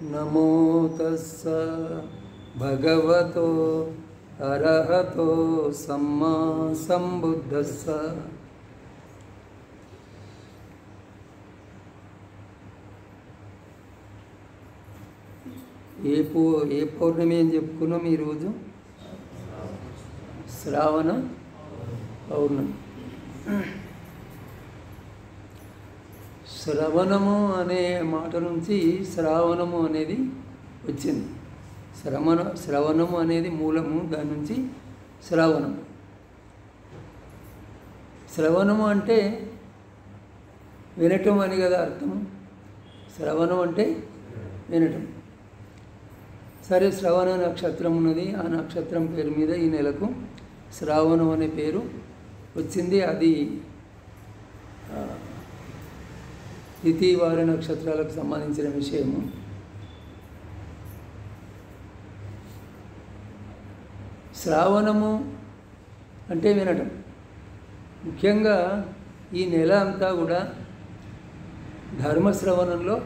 నమో తస్స భగవతో అరహతో సమ్మా సంబుద్ధస్స. ఏ పౌర్ణమి అని చెప్పుకున్నాం ఈరోజు? శ్రావణ పౌర్ణమి. శ్రవణము అనే మాట నుంచి శ్రావణము అనేది వచ్చింది. శ్రవణము అనేది మూలము, దాని నుంచి శ్రావణము. శ్రవణము అంటే వినటం అని కదా అర్థము. శ్రవణం అంటే వినటం. సరే, శ్రవణ నక్షత్రం ఉన్నది. ఆ నక్షత్రం పేరు మీద ఈ నెలకు శ్రావణం అనే పేరు వచ్చింది. అది తిథి వార నక్షత్రాలకు సంబంధించిన విషయము. శ్రావణము అంటే వినటం. ముఖ్యంగా ఈ నెల అంతా కూడా ధర్మశ్రవణంలో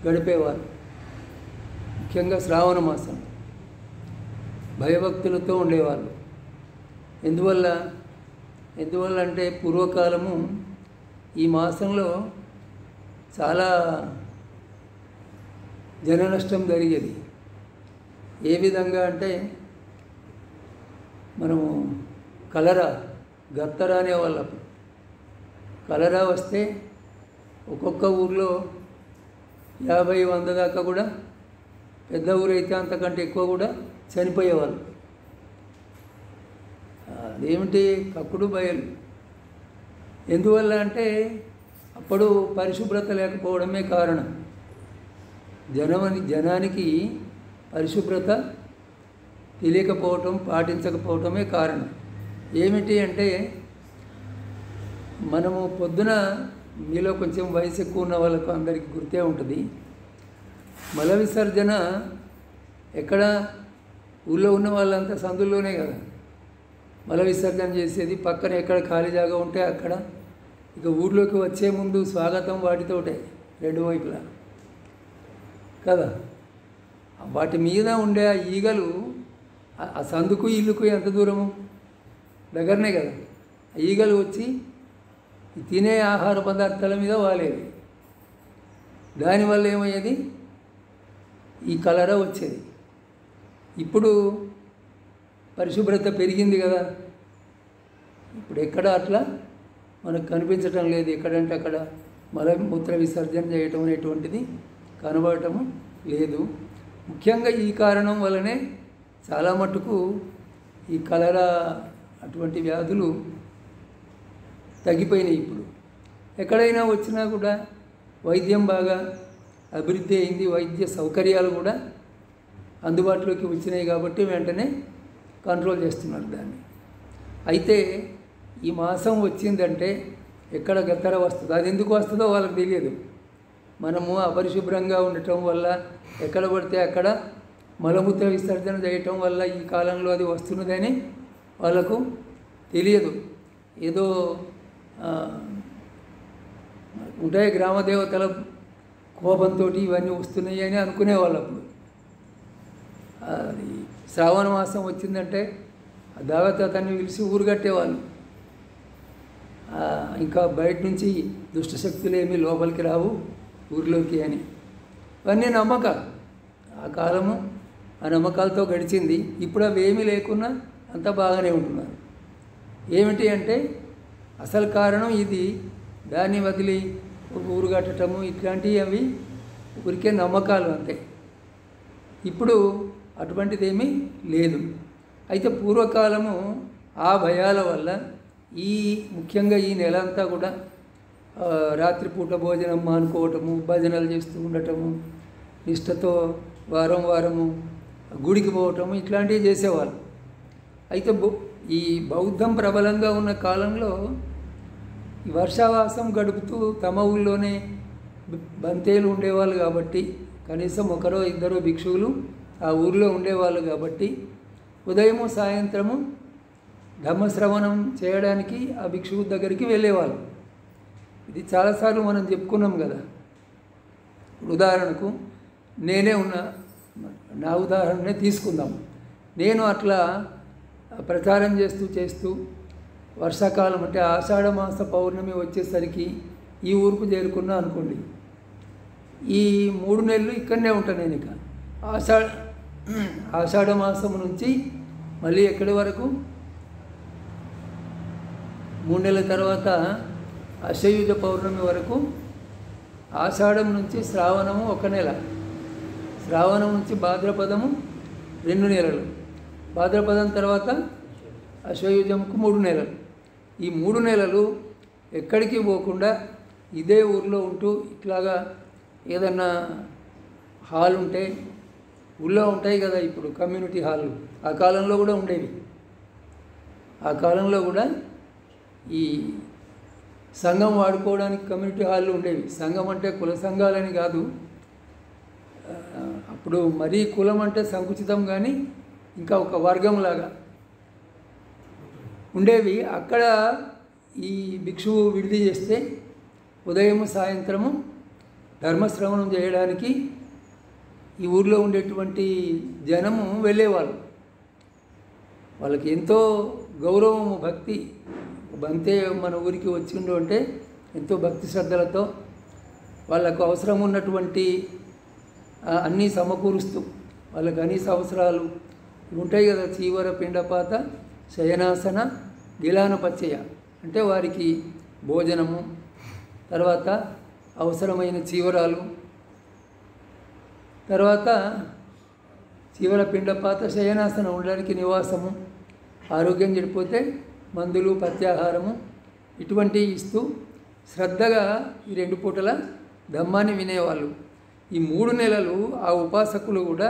గడిపేవారు. ముఖ్యంగా శ్రావణ మాసం భయభక్తులతో ఉండేవాళ్ళు. ఎందువల్ల అంటే పూర్వకాలము ఈ మాసంలో చాలా జన నష్టం జరిగేది. ఏ విధంగా అంటే మనము కలరా, గత్తరా అనేవాళ్ళం. కలరా వస్తే ఒక్కొక్క ఊర్లో 50-100 దాకా కూడా, పెద్ద ఊరైతే అంతకంటే ఎక్కువ కూడా చనిపోయేవాళ్ళు. అదేమిటి? కక్కుడు బయలు. ఎందువల్ల అంటే అప్పుడు పరిశుభ్రత లేకపోవడమే కారణం. జనానికి పరిశుభ్రత తెలియకపోవటం, పాటించకపోవటమే కారణం. ఏమిటి అంటే మనము పొద్దున, మీలో కొంచెం వయసు ఎక్కువ ఉన్న వాళ్ళకు అందరికీ గుర్తే ఉంటుంది, మల విసర్జన ఎక్కడ? ఊళ్ళో ఉన్న వాళ్ళంతా సందుల్లోనే కదా మల విసర్జన చేసేది. పక్కన ఎక్కడ ఖాళీ జాగా ఉంటే అక్కడ. ఇక ఊళ్ళోకి వచ్చే ముందు స్వాగతం వాటితోటే, రెండు వైపులా కదా. వాటి మీద ఉండే ఆ ఈగలు ఆ సందుకు ఇల్లుకు ఎంత దూరము? దగ్గరనే కదా. ఈగలు వచ్చి తినే ఆహార పదార్థాల మీద వాలేవి. దానివల్ల ఏమయ్యేది? ఈ కలరా వచ్చేది. ఇప్పుడు పరిశుభ్రత పెరిగింది కదా. ఇప్పుడు ఎక్కడ అట్లా మనకు కనిపించటం లేదు. ఎక్కడంటే అక్కడ మలమూత్ర విసర్జన చేయటం అనేటువంటిది కనబడటము లేదు. ముఖ్యంగా ఈ కారణం వల్లనే చాలా మట్టుకు ఈ కలరా అటువంటి వ్యాధులు తగ్గిపోయినాయి. ఇప్పుడు ఎక్కడైనా వచ్చినా కూడా వైద్యం బాగా అభివృద్ధి అయింది. వైద్య సౌకర్యాలు కూడా అందుబాటులోకి వచ్చినాయి కాబట్టి వెంటనే కంట్రోల్ చేస్తున్నారు దాన్ని. అయితే ఈ మాసం వచ్చిందంటే ఎక్కడ గత్తర వస్తుందో, అది ఎందుకు వస్తుందో వాళ్ళకి తెలియదు. మనము అపరిశుభ్రంగా ఉండటం వల్ల, ఎక్కడ పడితే అక్కడ మలమూత్ర విసర్జన చేయటం వల్ల ఈ కాలంలో అది వస్తున్నదని వాళ్ళకు తెలియదు. ఏదో ఉంటాయి గ్రామ దేవతల కోపంతో ఇవన్నీ వస్తున్నాయి అని అనుకునేవాళ్ళు. అప్పుడు అది శ్రావణ మాసం వచ్చిందంటే దావత్ అతన్ని పిలిచి ఊరు కట్టేవాళ్ళు. ఇంకా బయట నుంచి దుష్టశక్తులు ఏమీ లోపలికి రావు ఊరిలోకి అని. ఇవన్నీ నమ్మకాలు. ఆ కాలము ఆ నమ్మకాలతో గడిచింది. ఇప్పుడు అవి ఏమీ లేకున్నా అంతా బాగానే ఉంటున్నారు. ఏమిటి అంటే అసలు కారణం ఇది. దాన్ని వదిలి ఊరు కట్టడము ఇట్లాంటివి అవి ఊరికే నమ్మకాలు అంతే. ఇప్పుడు అటువంటిది ఏమీ లేదు. అయితే పూర్వకాలము ఆ భయాల వల్ల ముఖ్యంగా ఈ నెల అంతా కూడా రాత్రిపూట భోజనం మానుకోవటము, భజనలు చేస్తూ ఉండటము, నిష్టతో వారము గుడికి పోవటము, ఇట్లాంటివి చేసేవాళ్ళు. అయితే ఈ బౌద్ధం ప్రబలంగా ఉన్న కాలంలో ఈ వర్షావాసం గడుపుతూ తమ ఊళ్ళోనే బంతేలు ఉండేవాళ్ళు కాబట్టి, కనీసం ఒకరో ఇద్దరో భిక్షువులు ఆ ఊరిలో ఉండేవాళ్ళు కాబట్టి ఉదయము సాయంత్రము ధర్మశ్రవణం చేయడానికి ఆ భిక్షువు దగ్గరికి వెళ్ళేవాళ్ళు. ఇది చాలాసార్లు మనం చెప్పుకున్నాం కదా. ఉదాహరణకు నేనే ఉన్నా, నా ఉదాహరణనే తీసుకుందాం. నేను అట్లా ప్రచారం చేస్తూ వర్షాకాలం అంటే ఆషాఢ మాస పౌర్ణమి వచ్చేసరికి ఈ ఊరుకు చేరుకున్నా అనుకోండి. ఈ 3 నెలలు ఇక్కడనే ఉంటాను నేను. ఇక ఆషాఢ మాసం నుంచి మళ్ళీ ఎక్కడి వరకు 3 నెలల తర్వాత అశ్వయుజ పౌర్ణమి వరకు, ఆషాఢం నుంచి శ్రావణము 1 నెల, శ్రావణం నుంచి భాద్రపదము 2 నెలలు, భాద్రపదం తర్వాత అశ్వయుజంకు 3 నెలలు. ఈ 3 నెలలు ఎక్కడికి పోకుండా ఇదే ఊర్లో ఉంటూ ఇట్లాగా ఏదన్నా హాల్ ఉంటే, ఊళ్ళో ఉంటాయి కదా ఇప్పుడు కమ్యూనిటీ హాళ్ళు, ఆ కాలంలో కూడా ఉండేవి. ఆ కాలంలో కూడా ఈ సంఘం వాడుకోవడానికి కమ్యూనిటీ హాళ్ళు ఉండేవి. సంఘం అంటే కుల సంఘాలని కాదు, అప్పుడు మరీ కులం అంటే సంకుచితం, కానీ ఇంకా ఒక వర్గంలాగా ఉండేవి. అక్కడ ఈ భిక్షువు విడిది చేస్తే ఉదయం సాయంత్రము ధర్మశ్రవణం చేయడానికి ఈ ఊర్లో ఉండేటువంటి జనము వెళ్ళేవాళ్ళు. వాళ్ళకి ఎంతో గౌరవము, భక్తి. బంతే మన ఊరికి వచ్చిండు అంటే ఎంతో భక్తి శ్రద్ధలతో వాళ్ళకు అవసరం ఉన్నటువంటి అన్నీ సమకూరుస్తూ, వాళ్ళకి కనీస అవసరాలు ఉంటాయి కదా, చీవర పిండపాత శయనాసన గిలాన పచ్చయ, అంటే వారికి భోజనము, తర్వాత అవసరమైన చీవరాలు, తర్వాత చీవర పిండపాత శయనాసనం ఉండడానికి నివాసము, ఆరోగ్యం చెడిపోతే మందులు పత్యాహారము ఇటువంటివి ఇస్తూ శ్రద్ధగా ఈ 2 పూటల ధమ్మాన్ని వినేవాళ్ళు. ఈ 3 నెలలు ఆ ఉపాసకులు కూడా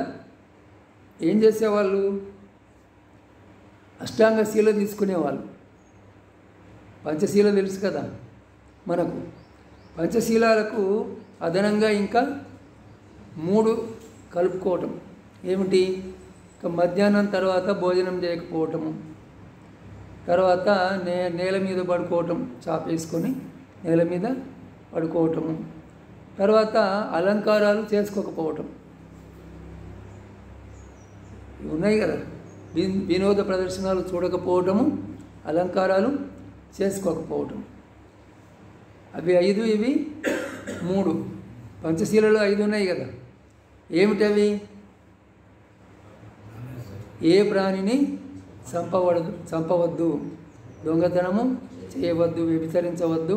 ఏం చేసేవాళ్ళు? అష్టాంగ శీల తీసుకునేవాళ్ళు. పంచశీల తెలుసు కదా మనకు. పంచశీలాలకు అదనంగా ఇంకా 3 కలుపుకోవటం. ఏమిటి? ఇక మధ్యాహ్నం తర్వాత భోజనం చేయకపోవటము, తర్వాత నేల మీద పడుకోవటం, చాపేసుకొని నేల మీద పడుకోవటము, తర్వాత అలంకారాలు చేసుకోకపోవటం. ఉన్నాయి కదా, వినోద ప్రదర్శనలు చూడకపోవటము, అలంకారాలు చేసుకోకపోవటం. అవి 5, ఇవి 3. పంచశీలలో 5 ఉన్నాయి కదా. ఏమిటవి? ఏ ప్రాణిని చంపవద్దు, దొంగతనము చేయవద్దు, వ్యభిచరించవద్దు,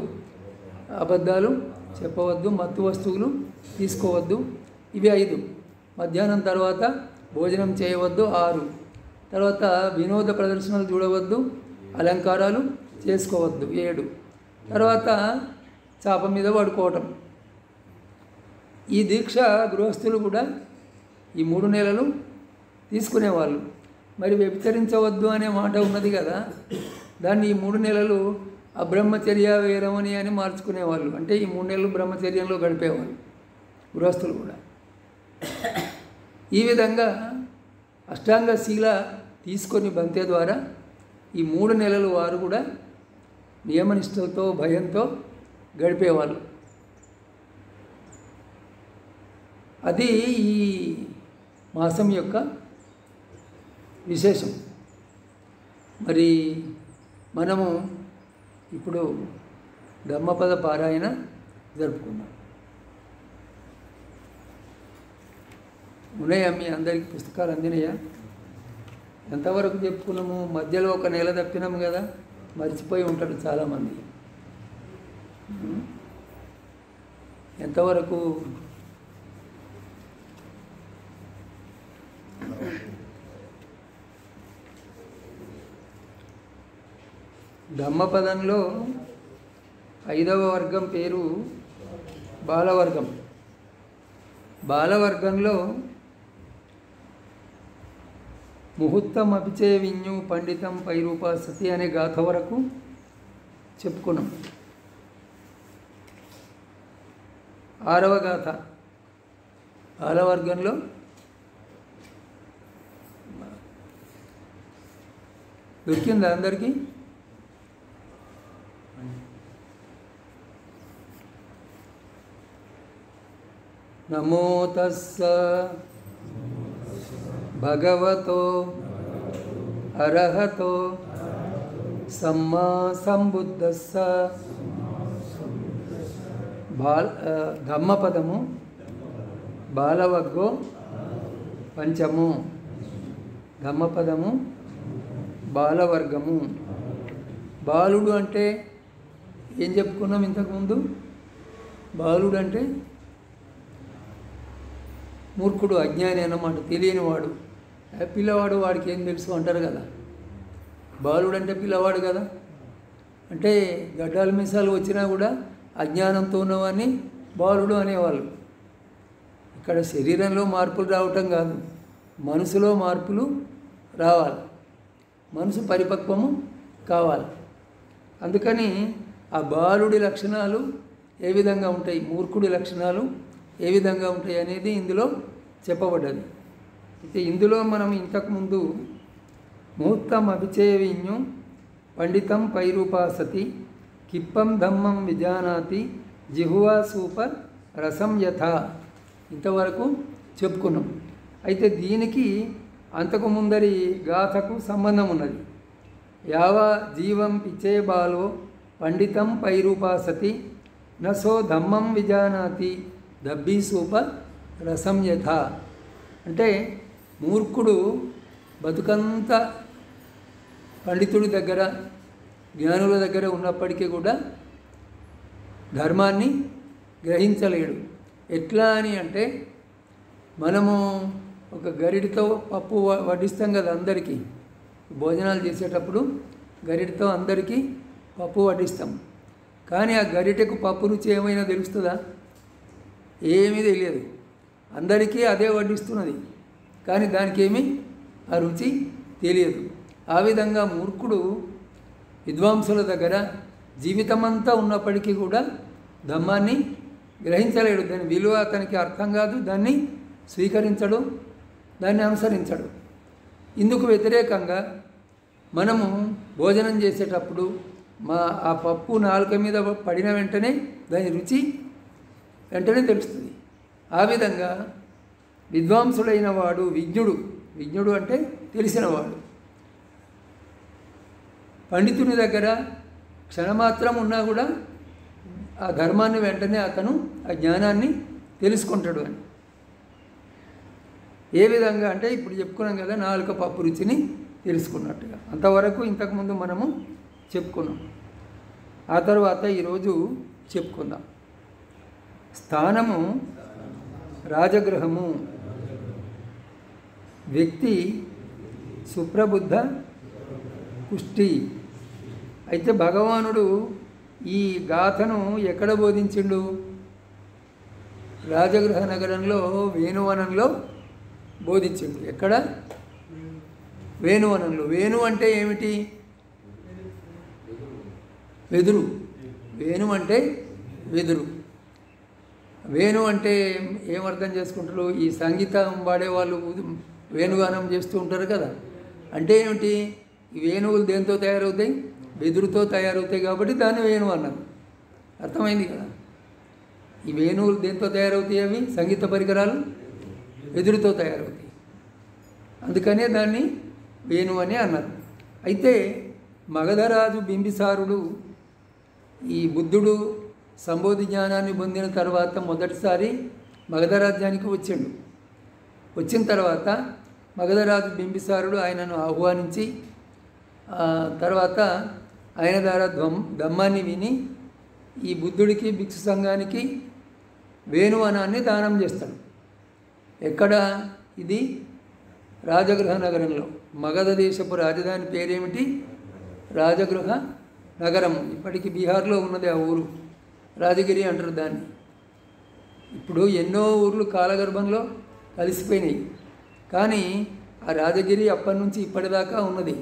అబద్ధాలు చెప్పవద్దు, మత్తు వస్తువులు తీసుకోవద్దు. ఇవి 5. మధ్యాహ్నం తర్వాత భోజనం చేయవద్దు 6. తర్వాత వినోద ప్రదర్శనలు చూడవద్దు, అలంకారాలు చేసుకోవద్దు 7. తర్వాత చాప మీద పడుకోవటం. ఈ దీక్ష గృహస్థులు కూడా ఈ 3 నెలలు తీసుకునేవాళ్ళు. మరి వ్యభిచరించవద్దు అనే మాట ఉన్నది కదా, దాన్ని ఈ 3 నెలలు అబ్రహ్మచర్య వేరమని అని మార్చుకునేవాళ్ళు. అంటే ఈ 3 నెలలు బ్రహ్మచర్యంలో గడిపేవాళ్ళు గృహస్థులు కూడా. ఈ విధంగా అష్టాంగ శీల తీసుకొని బంతే ద్వారా ఈ 3 నెలలు వారు కూడా నియమనిష్టలతో భయంతో గడిపేవాళ్ళు. అది ఈ మాసం యొక్క విశేషం. మరి మనము ఇప్పుడు ధమ్మపద పారాయణ జరుపుకున్నాం. ఉన్నాయా మీ అందరికీ పుస్తకాలు అందినాయా? ఎంతవరకు చెప్పుకున్నాము? మధ్యలో 1 నెల తప్పినాము కదా, మర్చిపోయి ఉంటాడు చాలామంది. ఎంతవరకు? ధమ్మపదంలో 5వ వర్గం పేరు బాలవర్గం. బాలవర్గంలో ముహూర్తం అపిచే విన్యు పండితం పైరూపాసతి అనే గాథ వరకు చెప్పుకున్నాం. 6వ గాథ బాలవర్గంలో దొరికిందా అందరికీ? నమో తస్స భగవతో అర్హతో సమ్మా సంబుద్ధస్స. ధమ్మపదము బాలవగ్గో పంచము. ధమ్మపదము బాలవర్గము. బాలుడు అంటే ఏం చెప్పుకున్నాం ఇంతకుముందు? బాలుడు అంటే మూర్ఖుడు, అజ్ఞాని అన్నమాట, తెలియనివాడు. పిల్లవాడు వాడికి ఏం తెలుసు అంటారు కదా. బాలుడు అంటే పిల్లవాడు కదా. అంటే గడ్డాల మీసాలు వచ్చినా కూడా అజ్ఞానంతో ఉన్నవాడిని బాలుడు అనేవాళ్ళు. ఇక్కడ శరీరంలో మార్పులు రావటం కాదు, మనసులో మార్పులు రావాలి, మనసు పరిపక్వము కావాలి. అందుకని ఆ బాలుడి లక్షణాలు ఏ విధంగా ఉంటాయి, మూర్ఖుడి లక్షణాలు ఏ విధంగా ఉంటాయి అనేది ఇందులో చెప్పబడ్డది. అయితే ఇందులో మనం ఇంతకుముందు ముహూర్తం అభిచేవిన్యం పండితం పైరూపాసతి కిప్పం ధమ్మం విజానాతి జిహువా సూపర్ రసం యథ ఇంతవరకు చెప్పుకున్నాం. అయితే దీనికి అంతకు ముందరి గాథకు సంబంధం ఉన్నది. యావ జీవం పిచ్చే బాలో పండితం పైరూపాసతి నసో ధమ్మం విజానాతి దబ్బీ సూపర్ రసం యథ. అంటే మూర్ఖుడు బతుకంతా పండితుడి దగ్గర జ్ఞానుల దగ్గర ఉన్నప్పటికీ కూడా ధర్మాన్ని గ్రహించలేడు. ఎట్లా అని అంటే మనము ఒక గరిటతో పప్పు వడ్డిస్తాం కదా అందరికీ. భోజనాలు చేసేటప్పుడు గరిటతో అందరికీ పప్పు వడ్డిస్తాం. కానీ ఆ గరిటెకు పప్పు రుచి ఏమైనా తెలుస్తుందా? ఏమీ తెలియదు. అందరికీ అదే వడ్డిస్తున్నది, కానీ దానికి ఏమీ ఆ రుచి తెలియదు. ఆ విధంగా మూర్ఖుడు విద్వాంసుల దగ్గర జీవితమంతా ఉన్నప్పటికీ కూడా ధమ్మాన్ని గ్రహించలేడు. దాని విలువ అతనికి అర్థం కాదు, దాన్ని స్వీకరించడు, దాన్ని అనుసరించడు. ఇందుకు వ్యతిరేకంగా మనము భోజనం చేసేటప్పుడు ఆ పప్పు నాలుక మీద పడిన వెంటనే దాని రుచి వెంటనే తెలుస్తుంది. ఆ విధంగా విద్వాంసుడైన వాడు విజ్ఞుడు అంటే తెలిసినవాడు. పండితుని దగ్గర క్షణమాత్రం ఉన్నా కూడా ఆ ధర్మాన్ని వెంటనే అతను ఆ జ్ఞానాన్ని తెలుసుకుంటాడు అని. ఏ విధంగా అంటే ఇప్పుడు చెప్పుకున్నాం కదా, నాలుక పప్పు రుచిని తెలుసుకున్నట్టుగా. అంతవరకు ఇంతకుముందు మనము చెప్పుకున్నాం. ఆ తర్వాత ఈరోజు చెప్పుకుందాం. స్థానము రాజగృహము, వ్యక్తి సుప్రబుద్ధ పుష్టి. అయితే భగవానుడు ఈ గాథను ఎక్కడ బోధించిండు? రాజగృహ నగరంలో వేణువనంలో బోధించిండు. ఎక్కడ? వేణువనంలో. వేణు అంటే ఏమిటి? వెదురు. వేణు అంటే వెదురు. వేణు అంటే ఏమర్థం చేసుకుంటారు? ఈ సంగీతం వాడేవాళ్ళు వేణుగానం చేస్తూ ఉంటారు కదా. అంటే ఏమిటి? ఈ వేణువులు దేంతో తయారవుతాయి? వెదురుతో తయారవుతాయి, కాబట్టి దాన్ని వేణు అన్నారు. అర్థమైంది కదా. ఈ వేణువులు దేంతో తయారవుతాయి? అవి సంగీత పరికరాలు వెదురుతో తయారవుతాయి, అందుకనే దాన్ని వేణు అని అన్నారు. అయితే మగధరాజు బింబిసారుడు ఈ బుద్ధుడు సంబోధి జ్ఞానాన్ని పొందిన తర్వాత మొదటిసారి మగధ రాజ్యానికి వచ్చిండు. వచ్చిన తర్వాత మగధరాజు బింబిసారుడు ఆయనను ఆహ్వానించి తర్వాత ఆయన ద్వారా ధమ్మాన్ని విని ఈ బుద్ధుడికి భిక్షు సంఘానికి వేణువనాన్ని దానం చేస్తాడు. ఎక్కడ? ఇది రాజగృహ నగరంలో. మగధ దేశపు రాజధాని పేరేమిటి? రాజగృహ నగరము. ఇప్పటికీ బీహార్లో ఉన్నది ఆ ఊరు. రాజగిరి అంటారు దాన్ని. ఇప్పుడు ఎన్నో ఊర్లు కాలగర్భంలో కలిసిపోయినాయి, కానీ ఆ రాజగిరి అప్పటి నుంచి ఇప్పటిదాకా ఉన్నది.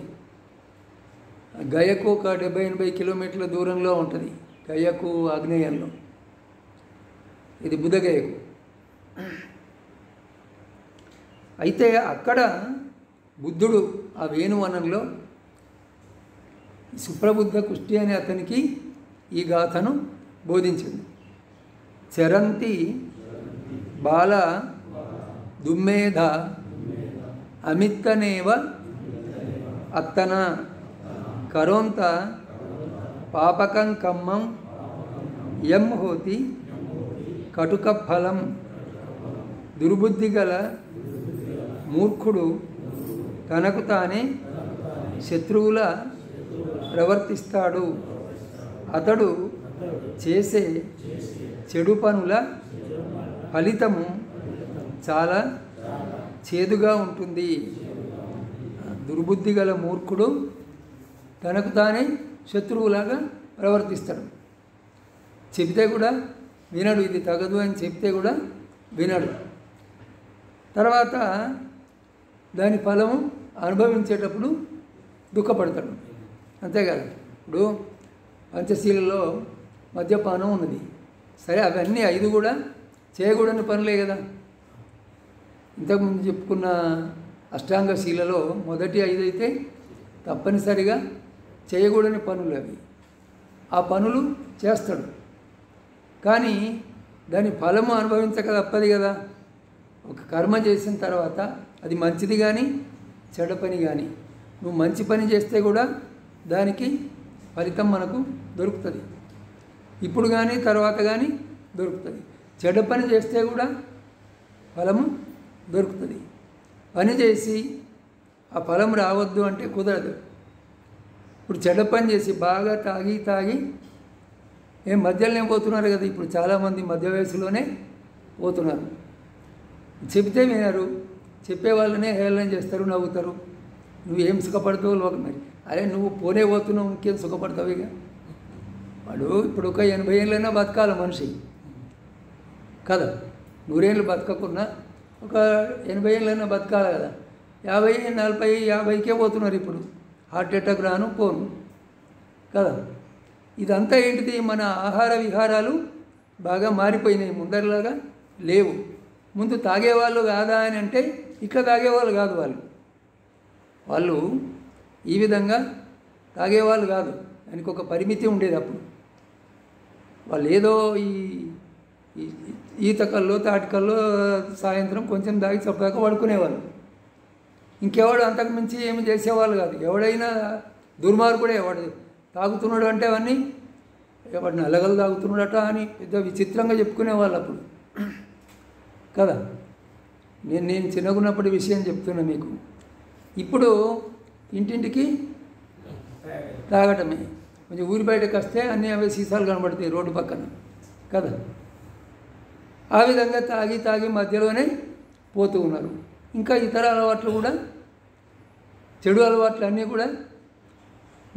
గయకు ఒక 70-80 కిలోమీటర్ల దూరంలో ఉంటుంది. గయకు ఆగ్నేయంలో, ఇది బుధగయకు. అయితే అక్కడ బుద్ధుడు ఆ వేణువనంలో సుప్రబుద్ధ కుష్టి అనే అతనికి ఈ గాథను బోధించింది. చరంతి బాల దుమ్మేధ అమిత్తనేవ అత్తన కరోంత పాపకం కమ్మం యం హోతి కటుక ఫలం. దుర్బుద్ధి గల మూర్ఖుడు తనకు తానే శత్రువుల ప్రవర్తిస్తాడు. అతడు చేసే చెడు పనుల ఫలితము చాలా చేదుగా ఉంటుంది. దుర్బుద్ధి గల మూర్ఖుడు తనకు తానే శత్రువులాగా ప్రవర్తిస్తాడు. చెబితే కూడా వినడు, ఇది తగదు అని చెప్తే కూడా వినడు. తర్వాత దాని ఫలము అనుభవించేటప్పుడు దుఃఖపడతాడు. అంతేకాదు, ఇప్పుడు పంచశీలలో మద్యపానం ఉన్నది. సరే, అవన్నీ 5 కూడా చేయకూడని పనులే కదా. ఇంతకుముందు చెప్పుకున్న అష్టాంగ శీలలో మొదటి 5 అయితే తప్పనిసరిగా చేయకూడని పనులు అవి. ఆ పనులు చేస్తాడు, కానీ దాని ఫలము అనుభవించక తప్పదు కదా. ఒక కర్మ చేసిన తర్వాత అది మంచిది కానీ చెడ్డ పని కానీ, నువ్వు మంచి పని చేస్తే కూడా దానికి ఫలితం మనకు దొరుకుతుంది, ఇప్పుడు కానీ తర్వాత కానీ దొరుకుతుంది. చెడ్డ పని చేస్తే కూడా ఫలము దొరుకుతుంది. పని చేసి ఆ ఫలం రావద్దు అంటే కుదరదు. ఇప్పుడు చెడ్డ పని చేసి బాగా తాగి ఏం మధ్యలోనే పోతున్నారు కదా. ఇప్పుడు చాలామంది మధ్య వయసులోనే పోతున్నారు. చెబితే వినరు, చెప్పే వాళ్ళనే హేళన చేస్తారు, నవ్వుతారు. నువ్వేం సుఖపడతావు లోకం మరి. అరే, నువ్వు పోనే పోతున్నావు, ఇంకేం సుఖపడతావు? ఇక వాడు ఇప్పుడు ఒక 80 ఏళ్ళైనా బతకాలి మనిషి కదా. 100 ఏళ్ళు బతకకున్నా ఒక 80 ఏళ్ళైనా బతకాలి కదా. 50, 40, 50కే పోతున్నారు ఇప్పుడు. హార్ట్ అటాక్ రాను పోను కదా. ఇదంతా ఏంటిది? మన ఆహార విహారాలు బాగా మారిపోయినాయి, ముందరిలాగా లేవు. ముందు తాగేవాళ్ళు కాదా అని అంటే ఇట్లా తాగేవాళ్ళు కాదు. వాళ్ళు ఈ విధంగా తాగేవాళ్ళు కాదు. దానికి ఒక పరిమితి ఉండేది. అప్పుడు వాళ్ళు ఏదో ఈ ఈతకల్లో తాటికల్లో సాయంత్రం కొంచెం తాగి చప్పదాకా పడుకునేవాళ్ళు. ఇంకెవడు అంతకు మించి ఏమి చేసేవాళ్ళు కాదు. ఎవడైనా దుర్మార్గుడే, వాడు తాగుతున్నాడు అంటే అవన్నీ వాడు నల్లగలు తాగుతున్నాడట అని పెద్ద విచిత్రంగా చెప్పుకునేవాళ్ళు అప్పుడు కదా. నేను చిన్నగున్నప్పటి విషయం చెప్తున్నా మీకు. ఇప్పుడు ఇంటింటికి తాగటమే. కొంచెం ఊరి బయటకు వస్తే అన్నీ అవే సీసాలు కనబడతాయి రోడ్డు పక్కన కదా. ఆ విధంగా తాగి మధ్యలోనే పోతూ ఉన్నారు. ఇంకా ఇతర అలవాట్లు కూడా, చెడు అలవాట్లు అన్నీ కూడా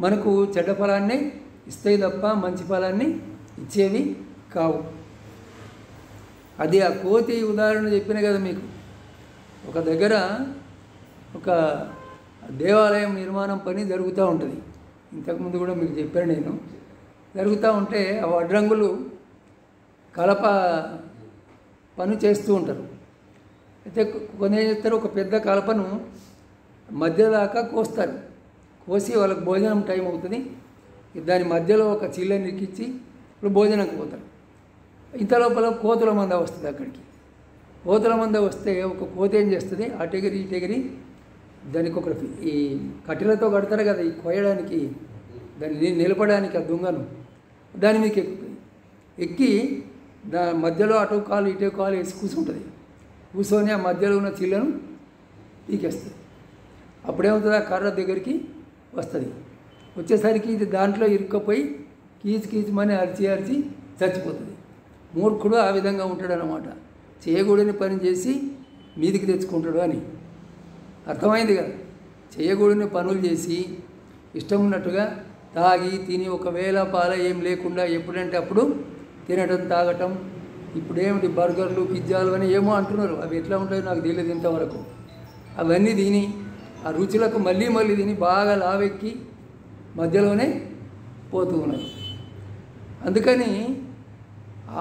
మనకు చెడ్డ ఫలాన్ని ఇస్తాయి తప్ప మంచి ఫలాన్ని ఇచ్చేవి కావు. అది ఆ కోతి ఉదాహరణ చెప్పిన కదా మీకు. ఒక దగ్గర ఒక దేవాలయం నిర్మాణం పని జరుగుతూ ఉంటుంది. ఇంతకుముందు కూడా మీకు చెప్పాను నేను. జరుగుతూ ఉంటే ఆ వడ్రంగులు కలప పని చేస్తూ ఉంటారు. అయితే కొన్ని ఏం చేస్తారు, ఒక పెద్ద కలపను మధ్య దాకా కోస్తారు. కోసి వాళ్ళకి భోజనం టైం అవుతుంది, దాని మధ్యలో ఒక చిల్లని ఇరికిచ్చి ఇప్పుడు భోజనంకి పోతారు. ఇంత లోపల కోతుల మంద వస్తుంది అక్కడికి. కోతుల మంద వస్తే ఒక కోత ఏం చేస్తుంది, అటెగిరి ఇటెగిరి దానికి ఒక ఈ కట్టెలతో కడతారు కదా ఈ కోయడానికి, దాన్ని నిలపడానికి ఆ దొంగను, దాని మీకు ఎక్కుతుంది. ఎక్కి మధ్యలో అటు కాలు ఇటు కాలు వేసి కూర్చుంటుంది. కూర్చొని ఆ మధ్యలో ఉన్న చిల్లను పీకేస్తుంది. అప్పుడేమవుతుంది, ఆ కర్ర దగ్గరికి వస్తుంది. వచ్చేసరికి ఇది దాంట్లో ఇరుక్కపోయి కీచుమని అరిచి చచ్చిపోతుంది. మూర్ఖుడు ఆ విధంగా ఉంటాడు అన్నమాట. చేయకూడని పని చేసి మీదికి తెచ్చుకుంటాడు అని అర్థమైంది కదా. చేయకూడని పనులు చేసి ఇష్టం ఉన్నట్టుగా తాగి తిని ఒకవేళ పాల ఏం లేకుండా ఎప్పుడంటే అప్పుడు తినడం తాగటం. ఇప్పుడేమిటి బర్గర్లు పిజ్జాలు అని ఏమో అంటున్నారు, అవి ఎట్లా ఉంటాయో నాకు తెలియదు ఇంతవరకు. అవన్నీ తిని ఆ రుచులకు మళ్ళీ తిని బాగా లావెక్కి మధ్యలోనే పోతూ ఉన్నారు. అందుకని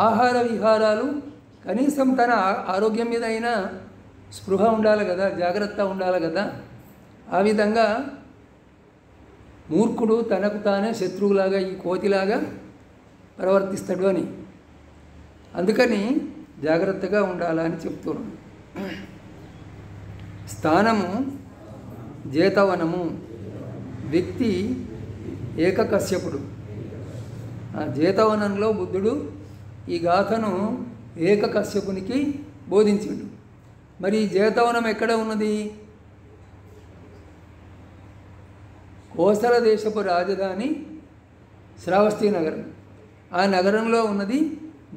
ఆహార విహారాలు కనీసం తన ఆరోగ్యం మీద అయినా స్పృహ ఉండాలి కదా, జాగ్రత్త ఉండాలి కదా. ఆ విధంగా మూర్ఖుడు తనకు తానే శత్రువులాగా ఈ కోతిలాగా ప్రవర్తిస్తాడు అని. అందుకని జాగ్రత్తగా ఉండాలని చెప్తున్నాను. స్థానము జేతవనము. వ్యక్తి ఏకకశ్యపుడు. ఆ జేతవనంలో బుద్ధుడు ఈ గాథను ఏకకశ్యపునికి బోధించాడు. మరి ఈ జేతవనం ఎక్కడ ఉన్నది? కోసల దేశపు రాజధాని శ్రావస్తి నగరం. ఆ నగరంలో ఉన్నది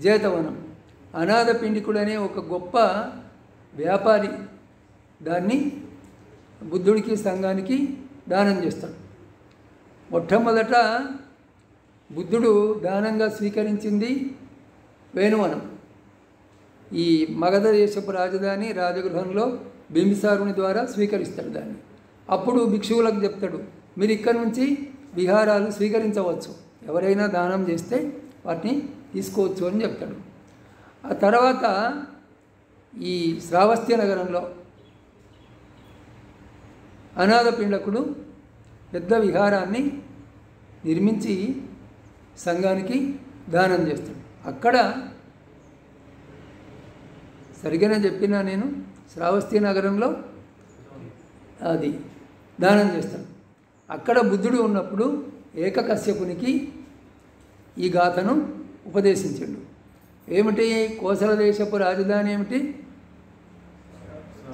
జేతవనం. అనాథ పిండికుడు అనే ఒక గొప్ప వ్యాపారి దాన్ని బుద్ధుడికి సంఘానికి దానం చేస్తాడు. మొట్టమొదట బుద్ధుడు దానంగా స్వీకరించింది వేణువనం. ఈ మగధ దేశపు రాజధాని రాజగృహంలో బింబిసారుని ద్వారా స్వీకరిస్తాడు దాన్ని. అప్పుడు భిక్షువులకు చెప్తాడు, మీరు ఇక్కడి నుంచి విహారాలు స్వీకరించవచ్చు, ఎవరైనా దానం చేస్తే వాటిని తీసుకోవచ్చు అని చెప్తాడు. ఆ తర్వాత ఈ శ్రావస్తి నగరంలో అనాథ పిండకుడు పెద్ద విహారాన్ని నిర్మించి సంఘానికి దానం చేస్తాడు. అక్కడ సరిగ్గానే చెప్పినా నేను, శ్రావస్తి నగరంలో అది దానం చేస్తాడు. అక్కడ బుద్ధుడు ఉన్నప్పుడు ఏకకశ్యపునికి ఈ గాథను ఉపదేశించాడు. ఏమిటి? కోసల దేశపు రాజధాని ఏమిటి?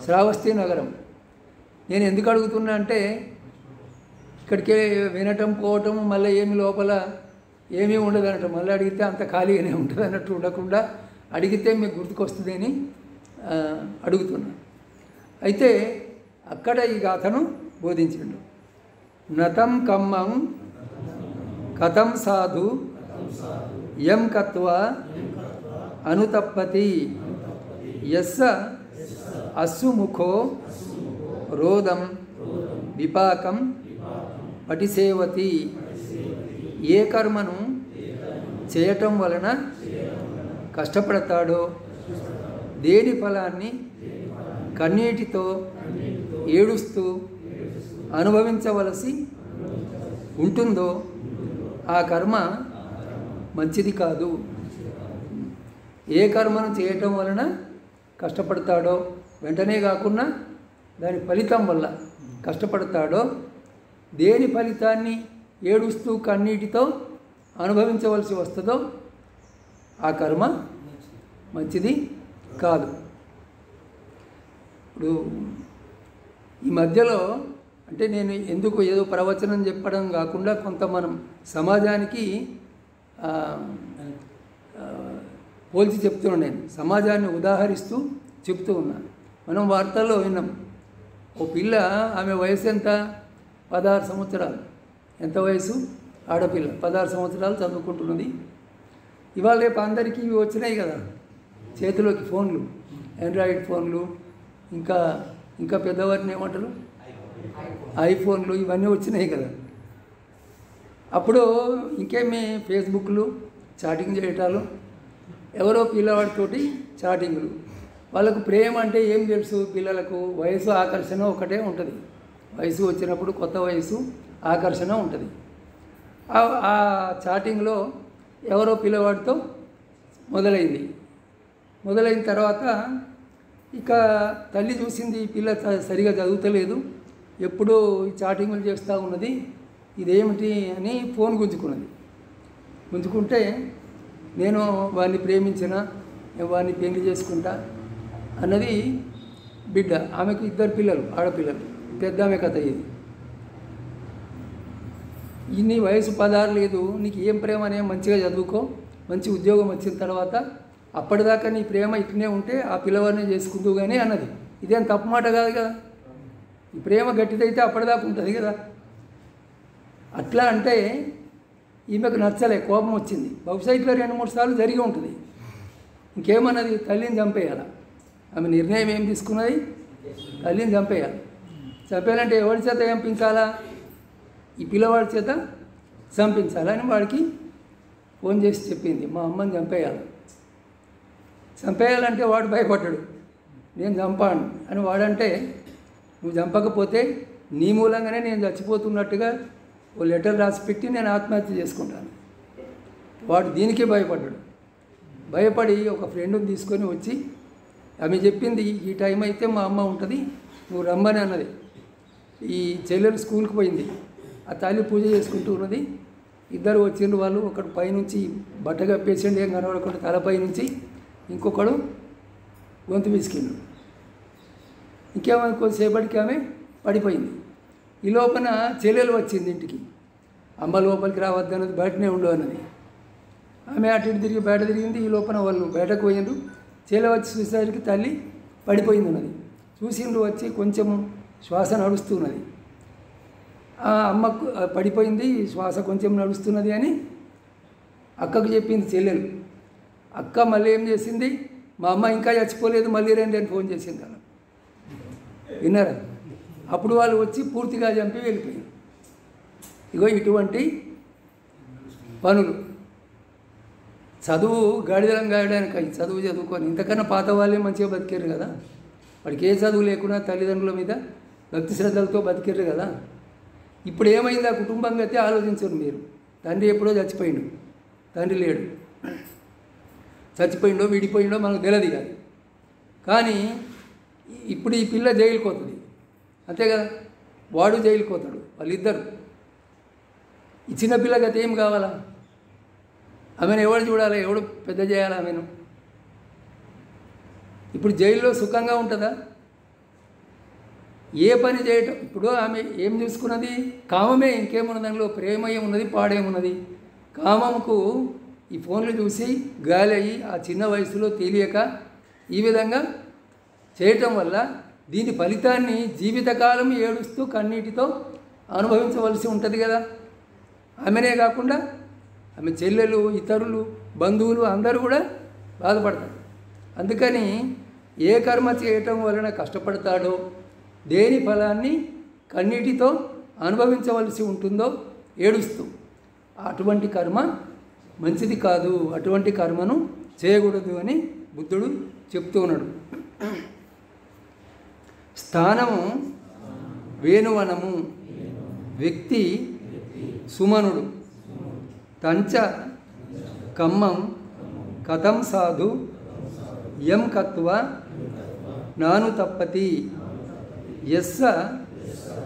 శ్రావస్తి నగరం. నేను ఎందుకు అడుగుతున్నా అంటే, ఇక్కడికే వినటం పోవటం మళ్ళీ ఏమి లోపల ఏమీ ఉండదు అన్నట్టు, మళ్ళీ అడిగితే అంత ఖాళీగానే ఉంటుంది అన్నట్టు ఉండకుండా అడిగితే మీకు గుర్తుకొస్తుంది అని అడుగుతున్నా. అయితే అక్కడ ఈ గాథను బోధించిండు. నతం కమ్మం కథం సాధు యం కత్వా అనుతప్పతి యస్స అస్సు ముఖో రోదం విపాకం పటిసేవతి. ఏ కర్మను చేయటం వలన కష్టపడతాడో, దేని ఫలాన్ని కన్నీటితో ఏడుస్తూ అనుభవించవలసి ఉంటుందో ఆ కర్మ మంచిది కాదు. ఏ కర్మను చేయటం వలన కష్టపడతాడో, వెంటనే కాకుండా దాని ఫలితం వల్ల కష్టపడతాడో, దేని ఫలితాన్ని ఏడుస్తూ కన్నీటితో అనుభవించవలసి వస్తుందో ఆ కర్మ మంచిది కాదు. ఇప్పుడు ఈ మధ్యలో అంటే నేను ఎందుకు ఏదో ప్రవచనం చెప్పడం కాకుండా కొంత మనం సమాజానికి పోల్చి చెప్తున్నాను. నేను సమాజాన్ని ఉదాహరిస్తూ చెప్తూ ఉన్నాను. మనం వార్తల్లో విన్నాం, ఓ పిల్ల, ఆమె వయసు ఎంత? 16 సంవత్సరాలు. ఎంత వయసు? ఆడపిల్ల 16 సంవత్సరాలు చదువుకుంటున్నది. ఇవాళ రేపు అందరికీ ఇవి వచ్చినాయి కదా చేతిలోకి, ఫోన్లు, ఆండ్రాయిడ్ ఫోన్లు, ఇంకా ఇంకా పెద్దవారిని ఏమంటారు, ఐఫోన్లు, ఇవన్నీ వచ్చినాయి కదా. అప్పుడు ఇంకేమి ఫేస్బుక్లు, చాటింగ్ చేయటాలు, ఎవరో పిల్లవాడితోటి చాటింగ్లు. వాళ్ళకు ప్రేమ అంటే ఏం తెలుసు? పిల్లలకు వయసు ఆకర్షణ ఒకటే ఉంటుంది. వయసు వచ్చినప్పుడు కొత్త వయసు ఆకర్షణ ఉంటుంది. ఆ చాటింగ్లో ఎవరో పిల్లవాడితో మొదలైన తర్వాత ఇక తల్లి చూసింది, ఈ పిల్ల సరిగా చదువుతలేదు, ఎప్పుడూ ఈ చాటింగులు చేస్తూ ఉన్నది, ఇదేమిటి అని ఫోన్ గుంజుకుంటే, నేను వాడిని ప్రేమించిన, వాడిని పెళ్లి చేసుకుంటా అన్నది బిడ్డ. ఆమెకు 2 పిల్లలు, ఆడపిల్లలు. పెద్ద ఆమె కథ ఇది. నీ వయసు 16 లేదు, నీకు ఏం ప్రేమ అనే, మంచిగా చదువుకో, మంచి ఉద్యోగం వచ్చిన తర్వాత అప్పటిదాకా నీ ప్రేమ ఇట్లనే ఉంటే ఆ పిల్లవాడిని చేసుకుంటూ కానీ అన్నది. ఇదేం తప్పు మాట కాదు కదా. ఈ ప్రేమ గట్టిదైతే అప్పటిదాకా ఉంటుంది కదా. అట్లా అంటే ఈమెకు నచ్చలే, కోపం వచ్చింది. బహుశా ఇట్లా 2-3 సార్లు జరిగి ఉంటుంది. ఇంకేమన్నది? తల్లిని చంపేయాలి. ఆమె నిర్ణయం ఏం తీసుకున్నది? తల్లిని చంపేయాలి. చంపేయాలంటే ఎవరి చేత చంపించాలా? ఈ పిల్లవాడి చేత చంపించాలని వాడికి ఫోన్ చేసి చెప్పింది, మా అమ్మని చంపేయాలంటే వాడు భయపడ్డాడు, నేను చంపాను అని. వాడంటే, నువ్వు చంపకపోతే నీ మూలంగానే నేను చచ్చిపోతున్నట్టుగా ఓ లెటర్ రాసి పెట్టి నేను ఆత్మహత్య చేసుకుంటాను. వాడు దీనికి భయపడ్డాడు. భయపడి ఒక ఫ్రెండ్ని తీసుకొని వచ్చి ఆమె చెప్పింది, ఈ టైం అయితే మా అమ్మ ఉంటుంది, నువ్వు రమ్మని అన్నది. ఈ చెల్లెలు స్కూల్కి పోయింది, ఆ తల్లి పూజ చేసుకుంటూ ఉన్నది. ఇద్దరు వచ్చిండ్రు. వాళ్ళు ఒకడు పైనుంచి బట్ట కప్పేసిండు, ఏం కనబడకుండా తలపై నుంచి, ఇంకొకడు గొంతు విసికిండు. ఇంకేమో కొద్దిసేపటికి ఆమె పడిపోయింది. ఈ లోపల చెల్లెలు వచ్చింది ఇంటికి. అమ్మ లోపలికి రావద్దన్నది, బయటనే ఉండు అన్నది. ఆమె అటు ఇటు తిరిగి బయట తిరిగింది. ఈ లోపల వాళ్ళు బయటకు పోయిండ్రు. చెల్లె వచ్చి చూసేసరికి తల్లి పడిపోయింది ఉన్నది. చూసిండ్రు, వచ్చి కొంచెం శ్వాస నడుస్తున్నది. అమ్మకు పడిపోయింది, శ్వాస కొంచెం నడుస్తున్నది అని అక్కకు చెప్పింది చెల్లెలు. అక్క మళ్ళీ ఏం చేసింది, మా అమ్మ ఇంకా చచ్చిపోలేదు, మళ్ళీ రండి అని ఫోన్ చేసింది అలా. విన్నారా? అప్పుడు వాళ్ళు వచ్చి పూర్తిగా చంపి వెళ్ళిపోయారు. ఇగో ఇటువంటి పనులు. చదువు గాడిదలం గాయడానికి చదువు చదువుకొని ఇంతకన్నా పాత వాళ్ళే మంచిగా బతికారు కదా. వాడికి ఏ చదువు లేకుండా తల్లిదండ్రుల మీద భక్తి శ్రద్ధలతో బతికారు కదా. ఇప్పుడు ఏమైంది ఆ కుటుంబం అయితే ఆలోచించరు మీరు. తండ్రి ఎప్పుడో చచ్చిపోయిండు, తండ్రి లేడు, చచ్చిపోయిండో విడిపోయిండో మనకు తెలియదు కాదు. కానీ ఇప్పుడు ఈ పిల్ల జైలుకి పోతుంది, అంతే కదా. వాడు జైలుకి పోతాడు, వాళ్ళిద్దరు. ఈ చిన్న పిల్లకి అయితే ఏం కావాలా? ఆమెను ఎవడు చూడాలి, ఎవడు పెద్ద చేయాలి ఆమెను? ఇప్పుడు జైల్లో సుఖంగా ఉంటుందా? ఏ పని చేయటం. ఇప్పుడు ఆమె ఏం చూసుకున్నది? కామమే, ఇంకేమున్నది దానిలో? ప్రేమ ఏమున్నది, పాడేమున్నది? కామంకు ఈ ఫోన్లు చూసి గాలి అయ్యి ఆ చిన్న వయసులో తెలియక ఈ విధంగా చేయటం వల్ల దీని ఫలితాన్ని జీవితకాలం ఏడుస్తూ కన్నీటితో అనుభవించవలసి ఉంటుంది కదా. ఆమెనే కాకుండా ఆమె చెల్లెలు, ఇతరులు, బంధువులు అందరూ కూడా బాధపడతారు. అందుకని ఏ కర్మ చేయటం వలన కష్టపడతాడో, దేని ఫలాన్ని కన్నీటితో అనుభవించవలసి ఉంటుందో ఏడుస్తూ, అటువంటి కర్మ మంచిది కాదు, అటువంటి కర్మను చేయకూడదు అని బుద్ధుడు చెప్తూ ఉన్నాడు. స్థానము వేణువనము, వ్యక్తి సుమనుడు, తంచ కమ్మం కథం సాధు యం కత్వ నాను తప్పతి యస్స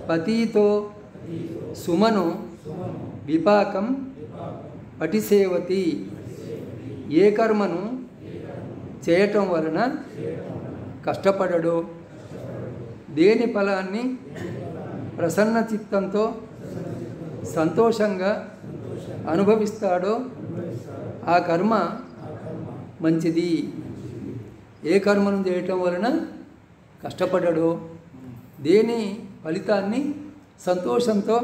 పతీతో సుమను విపాకం పటిసేవతి. ఏ కర్మను చేయటం వలన కష్టపడడో, దేని ఫలాన్ని ప్రసన్న చిత్తంతో సంతోషంగా అనుభవిస్తాడో ఆ కర్మ మంచిది. ఏ కర్మను చేయటం వలన కష్టపడడో, దేని ఫలితాన్ని సంతోషంతో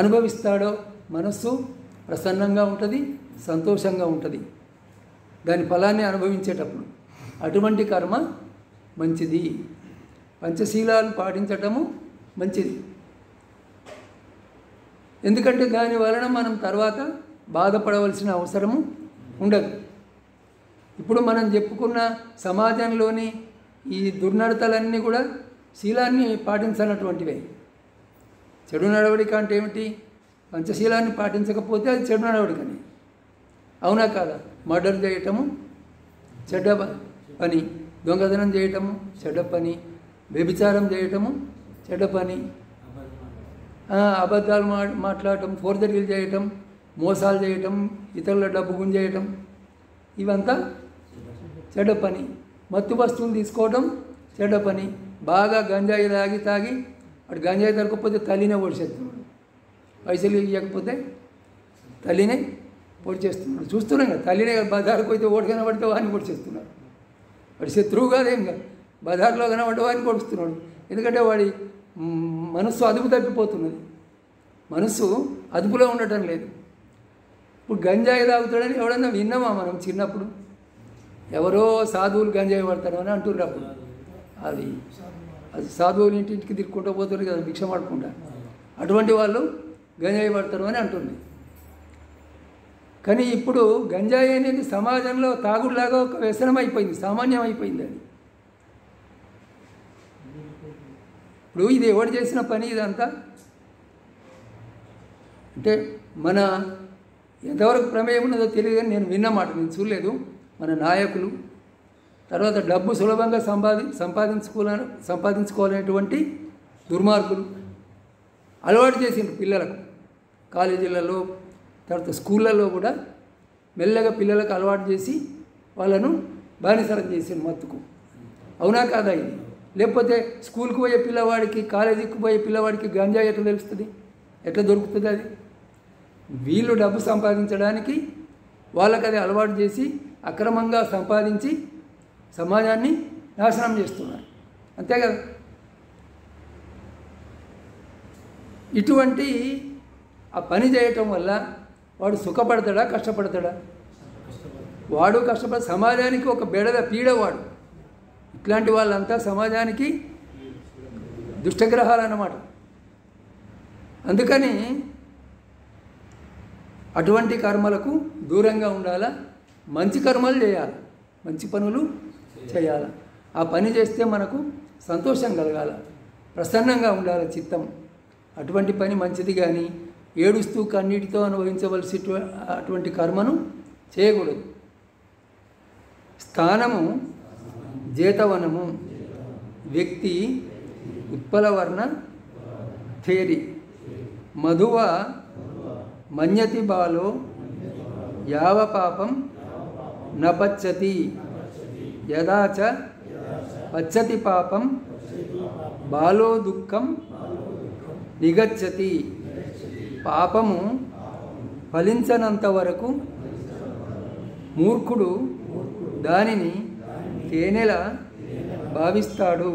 అనుభవిస్తాడో, మనస్సు ప్రసన్నంగా ఉంటుంది, సంతోషంగా ఉంటుంది దాని ఫలాన్ని అనుభవించేటప్పుడు. అటువంటి కర్మ మంచిది. పంచశీలాలు పాటించటము మంచిది. ఎందుకంటే దాని వలన మనం తర్వాత బాధపడవలసిన అవసరము ఉండదు. ఇప్పుడు మనం చెప్పుకున్న సమాజంలోని ఈ దుర్నడతలన్నీ కూడా శీలాన్ని పాటించనటువంటివే. చెడు నడవడిక అంటే ఏమిటి? పంచశీలాన్ని పాటించకపోతే అది చెడు నడవడికని. అవునా కాదా? మర్డర్ చేయటము చెడ్డ పని, దొంగతనం చేయటము చెడ్డ పని, వ్యభిచారం చేయటము చెడ్డ పని, అబద్ధాలు మాట్లాడటం, ఫోర్జరీలు చేయటం, మోసాలు చేయటం, ఇతరుల డబ్బు గుంజేయటం, ఇవంతా చెడ్డ పని. మత్తు వస్తువులు తీసుకోవడం చెడ్డ పని. బాగా గంజాయి తాగి అటు గంజాయి దొరకకపోతే తల్లినే పొడిచేస్తున్నాడు, పైసలు ఇవ్వకపోతే తల్లినే పొడిచేస్తున్నాడు. చూస్తున్నాం కదా, తల్లినే బజారుకు పోతే ఓటు కనబడితే వాడిని పొడిచేస్తున్నాడు. వాడి శత్రువు కాదేం కాదు, బజార్లో కనబడ్డ వాడిని పొడుస్తున్నాడు. ఎందుకంటే వాడి మనస్సు అదుపు తప్పిపోతున్నది, మనస్సు అదుపులో ఉండటం లేదు. ఇప్పుడు గంజాయి తాగుతాడని ఎవడన్నా విన్నామా మనం? చిన్నప్పుడు ఎవరో సాధువులు గంజాయి పడతారు అని అంటున్నారు. అప్పుడు అది సాధువులు ఇంటింటికి తిరుక్కుంటూ పోతారు కదా భిక్ష పడకుండా, అటువంటి వాళ్ళు గంజాయి పడతారు అని అంటుంది. కానీ ఇప్పుడు గంజాయి అనేది సమాజంలో తాగుడులాగా ఒక వ్యసనం అయిపోయింది, సామాన్యం అయిపోయింది అది. ఇప్పుడు ఇది ఎవడు చేసిన పని ఇదంతా? అంటే మన ఎంతవరకు ప్రమేయం ఉన్నదో తెలియదు కానీ నేను విన్నమాట, నేను చూడలేదు. మన నాయకులు తర్వాత డబ్బు సులభంగా సంపాదించుకోవాలనేటువంటి దుర్మార్గులు అలవాటు చేసిండ్రు పిల్లలకు. కాలేజీలలో తర్వాత స్కూళ్ళల్లో కూడా మెల్లగా పిల్లలకు అలవాటు చేసి వాళ్ళను బానిసరం చేసిండ్రు మత్తుకు. అవునా కాదా ఇది? లేకపోతే స్కూల్కి పోయే పిల్లవాడికి కాలేజీకి పోయే పిల్లవాడికి గంజాయి ఎట్లా తెలుస్తుంది? ఎట్లా దొరుకుతుంది అది? వీళ్ళు డబ్బు సంపాదించడానికి వాళ్ళకి అది అలవాటు చేసి అక్రమంగా సంపాదించి సమాజాన్ని నాశనం చేస్తున్నారు. అంతే కదా? ఇటువంటి ఆ పని చేయటం వల్ల వాడు సుఖపడతాడా కష్టపడతాడా? వాడు కష్టపడి సమాజానికి ఒక బెడద పీడవాడు. ఇట్లాంటి వాళ్ళంతా సమాజానికి దుష్టగ్రహాలు అన్నమాట. అందుకని అటువంటి కర్మలకు దూరంగా ఉండాలా, మంచి కర్మలు చేయాలి, మంచి పనులు చేయాలి. ఆ పని చేస్తే మనకు సంతోషం కలగాల, ప్రసన్నంగా ఉండాలి చిత్తం. అటువంటి పని మంచిది కానీ ఏడుస్తూ కన్నీటితో అనుభవించవలసి అటువంటి కర్మను చేయకూడదు. స్థానము జేతవనము, వ్యక్తి ఉత్పలవర్ణ థేరి, మధువ మన్యతి బాలో యావ పాపం నపచ్చతి, యదాచ పచ్చతి పాపం బాలో దుఃఖం నిగచ్చతి. పాపము ఫలించనంత వరకు మూర్ఖుడు దానిని తేనెలా భావిస్తాడు,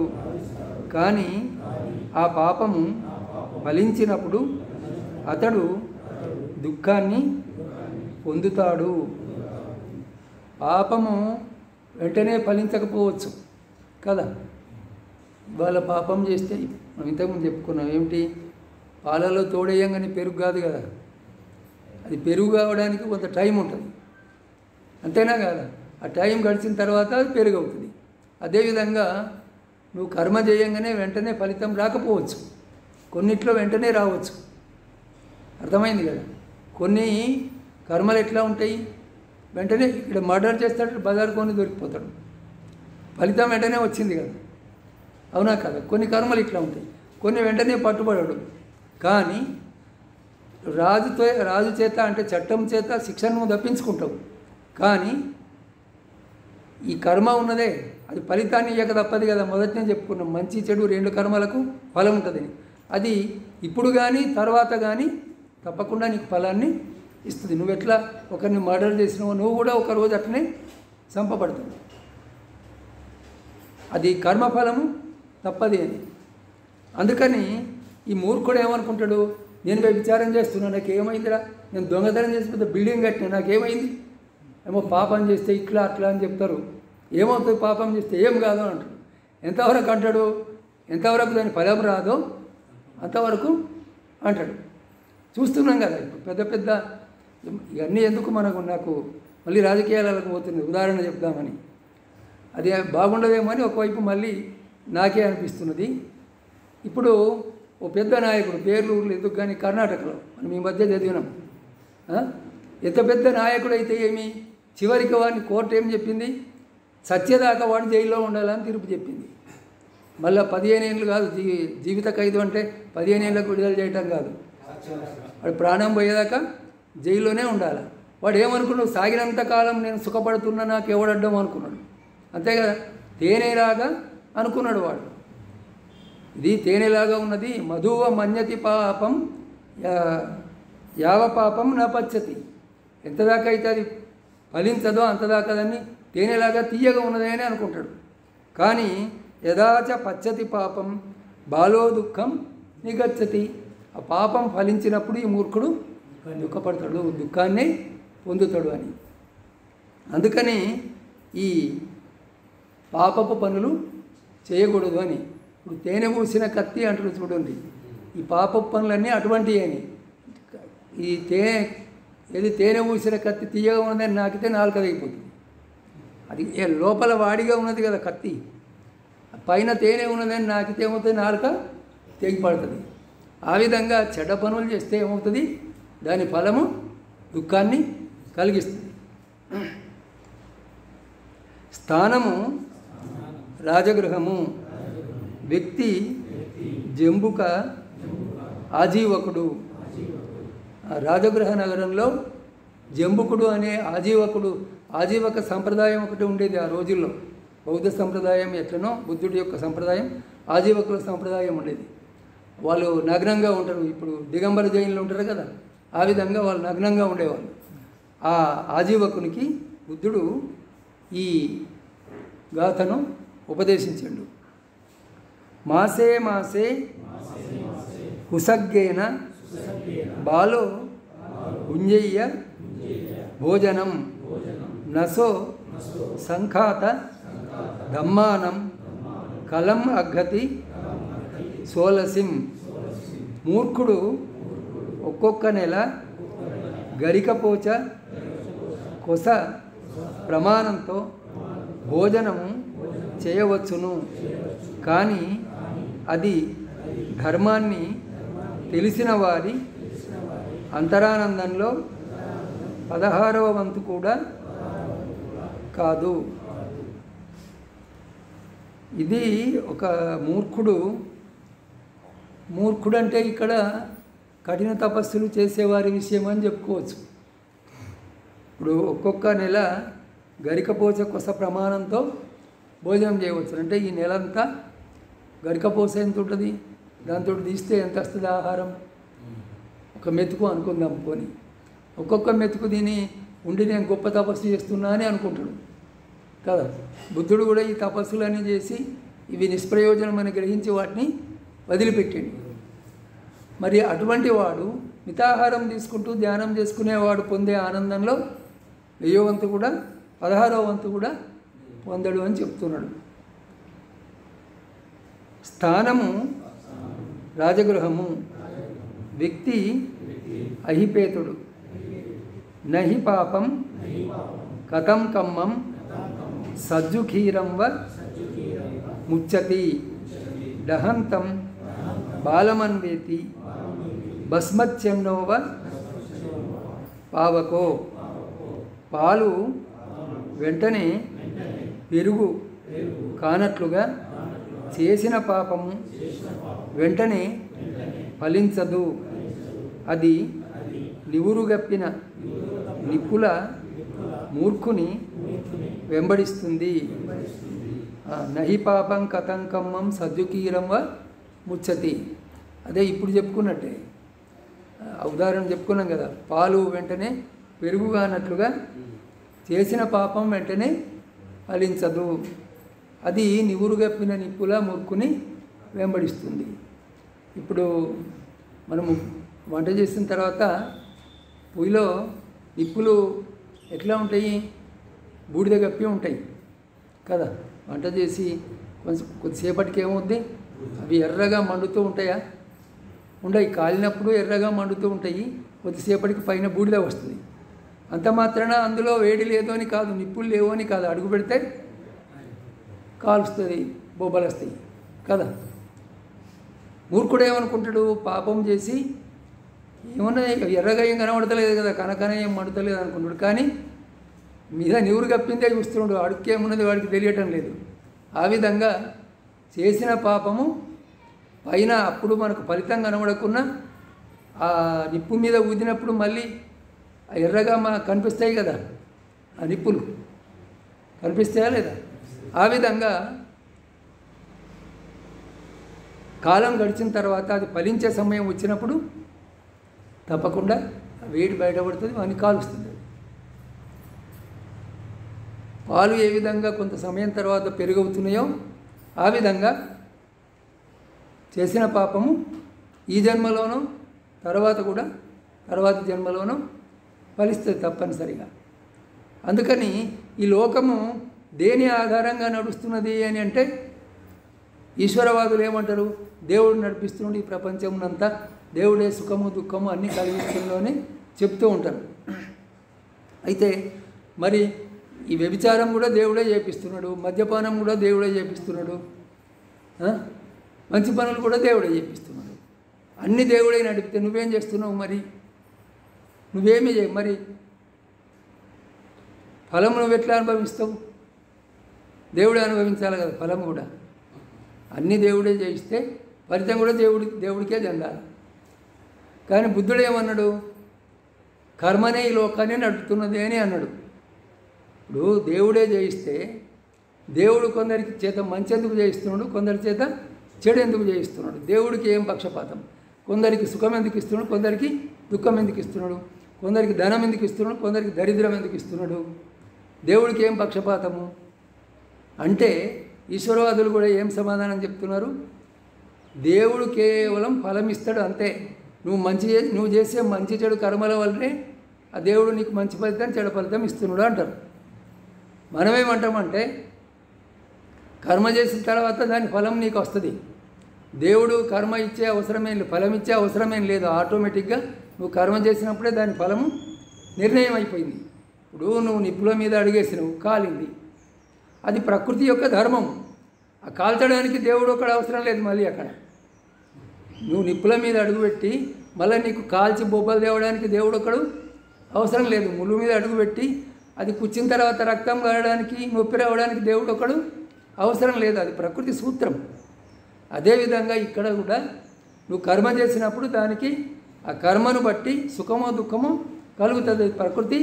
కానీ ఆ పాపము ఫలించినప్పుడు అతడు దుఃఖాన్ని పొందుతాడు. పాపము వెంటనే ఫలించకపోవచ్చు కదా. వాళ్ళ పాపం చేస్తే మనం ఇంతకుముందు చెప్పుకున్నాం ఏమిటి, పాలలో తోడేయంగానే పెరుగు కాదు కదా, అది పెరుగు కావడానికి కొంత టైం ఉంటుంది, అంతేనా కదా. ఆ టైం గడిచిన తర్వాత అది పెరుగు అవుతుంది. అదేవిధంగా నువ్వు కర్మ చేయంగానే వెంటనే ఫలితం రాకపోవచ్చు, కొన్నిట్లో వెంటనే రావచ్చు. అర్థమైంది కదా. కొన్ని కర్మలు ఎట్లా ఉంటాయి, వెంటనే ఇక్కడ మర్డర్ చేస్తాడు, బజార్ కొని దొరికిపోతాడు, ఫలితం వెంటనే వచ్చింది కదా. అవునా కదా. కొన్ని కర్మలు ఇట్లా ఉంటాయి, కొన్ని వెంటనే పట్టుబడడు. కానీ రాజు చేత అంటే చట్టం చేత శిక్షను తప్పించుకుంటావు, కానీ ఈ కర్మ ఉన్నదే అది ఫలితాన్ని ఇవ్వక తప్పదు కదా. మొదటనే చెప్పుకున్నాం, మంచి చెడు రెండు కర్మలకు ఫలం ఉంటుందని. అది ఇప్పుడు కానీ తర్వాత కానీ తప్పకుండా నీకు ఫలాన్ని ఇస్తుంది. నువ్వు ఎట్లా ఒకరిని మర్డర్ చేసినావో నువ్వు కూడా ఒకరోజు అట్లనే చంపబడతావు. అది కర్మఫలము తప్పది అని. అందుకని ఈ మూర్ఖుడు ఏమనుకుంటాడు, నేను విచారం చేస్తున్నా, నాకేమైందిరా, నేను దొంగతనం చేసి పెద్ద బిల్డింగ్ కట్టినా, నాకేమైంది, ఏమో పాపం చేస్తే ఇట్లా అట్లా అని చెప్తారు. ఏమవుతుంది పాపం చేస్తే? ఏం కాదు అని అంటాడు. ఎంతవరకు అంటాడు? ఎంతవరకు దాని ఫలం రాదో అంతవరకు అంటాడు. చూస్తున్నాం కదా ఇప్పుడు పెద్ద పెద్ద ఇవన్నీ. ఎందుకు నాకు మళ్ళీ రాజకీయాలకు పోతుంది, ఉదాహరణ చెప్దామని. అది బాగుండదేమో అని ఒకవైపు మళ్ళీ నాకే అనిపిస్తున్నది. ఇప్పుడు ఓ పెద్ద నాయకుడు, పేర్లు ఎందుకు కానీ, కర్ణాటకలో మనం ఈ మధ్య చదివినాం. ఎంత పెద్ద నాయకుడు అయితే ఏమి, చివరికి వాడిని కోర్టు ఏం చెప్పింది, సత్యదాకా వాడు జైల్లో ఉండాలని తీర్పు చెప్పింది. మళ్ళీ 15 ఏళ్ళు కాదు, జీవిత ఖైదు అంటే 15 ఏళ్ళకు విడుదల చేయటం కాదు, వాడు ప్రాణం పోయేదాకా జైల్లోనే ఉండాలి. వాడు ఏమనుకున్నాడు, సాగినంత కాలం నేను సుఖపడుతున్నా, నాకు ఎవడడ్డం అనుకున్నాడు. అంతే కదా. తేనెలాగా అనుకున్నాడు వాడు. ఇది తేనెలాగా ఉన్నది. మధువ మన్యతి పాపం యావ పాపం నా పచ్చతి. ఎంతదాకా అయితే అది ఫలించదో అంతదాకా దాన్ని తేనెలాగా తీయగా ఉన్నది అని అనుకుంటాడు. కానీ యదాచ పచ్చతి పాపం బాలో దుఃఖం నిగచ్చతి. ఆ పాపం ఫలించినప్పుడు ఈ మూర్ఖుడు దుఃఖపడతాడు, దుఃఖాన్ని పొందుతాడు అని. అందుకని ఈ పాపపు పనులు చేయకూడదు అని. ఇప్పుడు తేనె పూసిన కత్తి అంటారు చూడండి, ఈ పాపపు పనులన్నీ అటువంటివి అని. ఈ తేనె పూసిన కత్తి తీయగా ఉన్నదని నాకితే నాలుక అయిపోతుంది. అది లోపల వాడిగా ఉన్నది కదా కత్తి, పైన తేనె ఉన్నదని నాకితే ఏమవుతుంది, నాలుక తెగిపడుతుంది. ఆ విధంగా చెడ్డ పనులు చేస్తే ఏమవుతుంది, దాని ఫలము దుఃఖాన్ని కలిగిస్తుంది. స్థానము రాజగృహము, వ్యక్తి జంబుక ఆజీవకుడు. రాజగృహ నగరంలో జంబుకుడు అనే ఆజీవక సంప్రదాయం ఒకటి ఉండేది ఆ రోజుల్లో. బౌద్ధ సంప్రదాయం ఎట్లనో బుద్ధుడి యొక్క సంప్రదాయం, ఆజీవకుల సంప్రదాయం ఉండేది. వాళ్ళు నగ్నంగా ఉంటారు. ఇప్పుడు దిగంబర జైన్లు ఉంటారు కదా, ఆ విధంగా వాళ్ళు నగ్నంగా ఉండేవాళ్ళు. ఆ ఆజీవకునికి బుద్ధుడు ఈ గాథను ఉపదేశించాడు. మాసే మాసే కుసగ్గేన బాలో ఉంజయ్య భోజనం నసో సంఖాత దమ్మానం కలం అగ్గతి సోలసిం. మూర్ఖుడు ఒక్కొక్క నెల గరికపోచ కొస ప్రమాణంతో భోజనము చేయవచ్చును, కానీ అది ధర్మాన్ని తెలిసిన వారి అంతరానందంలో 16వ వంతు కూడా కాదు. ఇది ఒక మూర్ఖుడు అంటే ఇక్కడ కఠిన తపస్సులు చేసేవారి విషయం అని చెప్పుకోవచ్చు. ఇప్పుడు ఒక్కొక్క నెల గరికపోచ కొస ప్రమాణంతో భోజనం చేయవచ్చు. అంటే ఈ నెలంతా గరికపోస ఎంత ఉంటుంది, దాంతో తీస్తే ఎంత వస్తుంది ఆహారం? ఒక మెతుకు అనుకుందాం పోని. ఒక్కొక్క మెతుకు దీని ఉండి నేను గొప్ప తపస్సు చేస్తున్నా అని అనుకుంటాడు కదా. బుద్ధుడు కూడా ఈ తపస్సులన్నీ చేసి ఇవి నిష్ప్రయోజనమని గ్రహించి వాటిని వదిలిపెట్టాడు. మరి అటువంటి వాడు మితాహారం తీసుకుంటూ ధ్యానం చేసుకునేవాడు పొందే ఆనందంలో 1000వ వంతు కూడా 16వ వంతు కూడా పొందడు అని చెప్తున్నాడు. స్థానము రాజగృహము, వ్యక్తి అహిపేతుడు. నహి పాపం కథం కమ్మం సజ్జుఖీరంవ ముచ్చతి దహంతం బాలమన్వేతి భస్మచ్చన్నోవ పావకో. పాలు వెంటనే పెరుగు కానట్లుగా చేసిన పాపము వెంటనే ఫలించదు. అది నివురుగప్పిన నిప్పుల మూర్ఖుని వెంబడిస్తుంది. నహి పాపం కథంకమ్మం సజ్జుకీరంవ ముచ్చతి. అదే ఇప్పుడు చెప్పుకున్నట్టే ఉదాహరణ చెప్పుకున్నాం కదా. పాలు వెంటనే పెరుగుగానట్లుగా చేసిన పాపం వెంటనే ఫలించదు. అది నివురుగప్పిన నిప్పుల మూర్ఖుని వెంబడిస్తుంది. ఇప్పుడు మనము వంట చేసిన తర్వాత పొయ్యిలో నిప్పులు ఎట్లా ఉంటాయి? బూడిద గప్పి ఉంటాయి కదా. వంట చేసి కొద్దిసేపటికి ఏమవుద్ది? అవి ఎర్రగా మండుతూ ఉంటాయా? ఉండయి. కాలినప్పుడు ఎర్రగా మండుతూ ఉంటాయి, కొద్దిసేపటికి పైన బూడిద వస్తుంది. అంత మాత్రాన అందులో వేడి లేదు అని కాదు, నిప్పులు లేవు అని కాదు. అడుగు పెడితే కాలుస్తుంది, బొబ్బలు వస్తాయి కదా. మూర్ఖుడు ఏమనుకుంటాడు? పాపం చేసి ఏమన్నా ఎర్రగా ఏం కనబడతలేదు కదా, కనకన ఏం మండుతలేదు అనుకుంటాడు. కానీ మీద నివురు కప్పిందే చూస్తున్నాడు, అడుక్కేమున్నది వాడికి తెలియటం లేదు. ఆ విధంగా చేసిన పాపము పైన అప్పుడు మనకు ఫలితం కనబడకున్నా ఆ నిప్పు మీద ఊదినప్పుడు మళ్ళీ ఎర్రగా కనిపిస్తాయి కదా, ఆ నిప్పులు కనిపిస్తాయా లేదా? ఆ విధంగా కాలం గడిచిన తర్వాత అది ఫలించే సమయం వచ్చినప్పుడు తప్పకుండా వేడి బయటపడుతుంది, వాడిని కాలుస్తుంది. పాలు ఏ విధంగా కొంత సమయం తర్వాత పెరుగవుతున్నాయో ఆ విధంగా చేసిన పాపము ఈ జన్మలోనూ తర్వాత జన్మలోనూ ఫలిస్తుంది తప్పనిసరిగా. అందుకని ఈ లోకము దేని ఆధారంగా నడుస్తున్నది అని అంటే ఈశ్వరవాదులు ఏమంటారు? దేవుడు నడిపిస్తున్నాడు ఈ ప్రపంచమునంతా, దేవుడే సుఖము దుఃఖము అన్నీ కలిగిస్తుందో అని చెప్తూ ఉంటారు. అయితే మరి ఈ వ్యభిచారం కూడా దేవుడే చేపిస్తున్నాడు, మద్యపానం కూడా దేవుడే చేపిస్తున్నాడు, మంచి పనులు కూడా దేవుడే చేపిస్తున్నాడు. అన్ని దేవుడే నడిపితే నువ్వేం చేస్తున్నావు మరి? నువ్వేమీ చేయి, మరి ఫలం నువ్వు ఎట్లా అనుభవిస్తావు? దేవుడే అనుభవించాలి కదా ఫలం కూడా. అన్నీ దేవుడే చేయిస్తే ఫలితం కూడా దేవుడికే చెందాలి. కానీ బుద్ధుడు ఏమన్నాడు? కర్మనే ఈ లోకాన్ని నడుపుతున్నది అని అన్నాడు. ఇప్పుడు దేవుడే చేయిస్తే దేవుడు కొందరికి చేత మంచి ఎందుకు చేయిస్తున్నాడు, కొందరి చేత చెడు ఎందుకు చేయిస్తున్నాడు? దేవుడికి ఏం పక్షపాతం? కొందరికి సుఖం ఎందుకు ఇస్తున్నాడు, కొందరికి దుఃఖం ఎందుకు ఇస్తున్నాడు? కొందరికి ధనం ఎందుకు ఇస్తున్నాడు, కొందరికి దరిద్రం ఎందుకు ఇస్తున్నాడు? దేవుడికి ఏం పక్షపాతము అంటే ఈశ్వరవాదులు కూడా ఏం సమాధానం చెప్తున్నారు? దేవుడు కేవలం ఫలం ఇస్తాడు అంతే. నువ్వు చేసే మంచి చెడు కర్మల వల్లనే ఆ దేవుడు నీకు మంచి ఫలితం చెడు ఫలితం ఇస్తున్నాడు అంటారు. మనమేమంటామంటే కర్మ చేసిన తర్వాత దాని ఫలం నీకు వస్తుంది. దేవుడు కర్మ ఇచ్చే అవసరమేం లేదు, ఫలం ఇచ్చే అవసరమేం లేదు. ఆటోమేటిక్గా నువ్వు కర్మ చేసినప్పుడే దాని ఫలము నిర్ణయం అయిపోయింది. ఇప్పుడు నువ్వు నిప్పుల మీద అడిగేసినవు, కాలింది, అది ప్రకృతి యొక్క ధర్మం. ఆ కాల్చడానికి దేవుడు ఒకడు అవసరం లేదు. మళ్ళీ అక్కడ నువ్వు నిప్పుల మీద అడుగుపెట్టి మళ్ళీ నీకు కాల్చి బొబ్బలు తేవడానికి దేవుడు ఒకడు అవసరం లేదు. ముళ్ళు మీద అడుగుపెట్టి అది కూర్చిన తర్వాత రక్తం కారడానికి నొప్పి రావడానికి దేవుడు ఒకడు అవసరం లేదు. అది ప్రకృతి సూత్రం. అదేవిధంగా ఇక్కడ కూడా నువ్వు కర్మ చేసినప్పుడు దానికి ఆ కర్మను బట్టి సుఖమో దుఃఖమో కలుగుతుంది. ప్రకృతి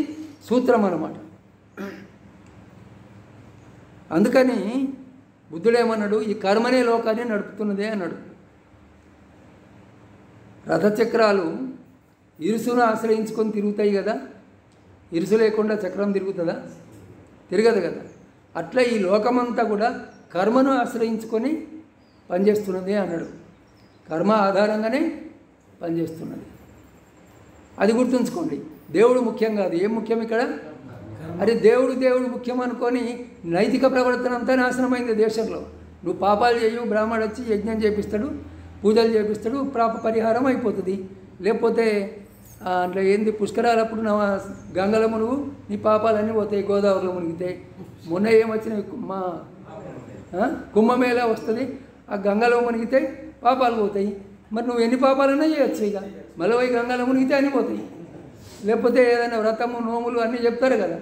సూత్రం అన్నమాట. అందుకని బుద్ధుడేమన్నాడు? ఈ కర్మనే లోకాన్ని నడుపుతున్నదే అన్నాడు. రథచక్రాలు ఇరుసును ఆశ్రయించుకొని తిరుగుతాయి కదా, ఇరుసు లేకుండా చక్రం తిరుగుతుందా? తిరగదు కదా. అట్లా ఈ లోకమంతా కూడా కర్మను ఆశ్రయించుకొని పనిచేస్తున్నది అన్నాడు. కర్మ ఆధారంగానే పనిచేస్తున్నది. అది గుర్తుంచుకోండి. దేవుడు ముఖ్యం కాదు. ఏం ముఖ్యం ఇక్కడ? అరే దేవుడు ముఖ్యం అనుకొని నైతిక ప్రవర్తన అంతా నాశనమైంది దేశంలో. నువ్వు పాపాలు చేయు, బ్రాహ్మడు వచ్చి యజ్ఞం చేపిస్తాడు, పూజలు చేపిస్తాడు, పాప పరిహారం అయిపోతుంది. లేకపోతే అట్లా ఏంది పుష్కరాలప్పుడు నా గంగలో మునుగు, నీ పాపాలన్నీ పోతాయి. గోదావరిలో మునిగితే మొన్న ఏమొచ్చినాయి? మా కుంభమేళ వస్తుంది, ఆ గంగలో మునిగితే పాపాలు పోతాయి. మరి నువ్వు ఎన్ని పాపాలన్నా చేయొచ్చు. ఇక మళ్ళీ గంగలో మునిగితే అన్నీ పోతాయి. లేకపోతే ఏదైనా వ్రతము నోములు అన్నీ చెప్తారు కదా.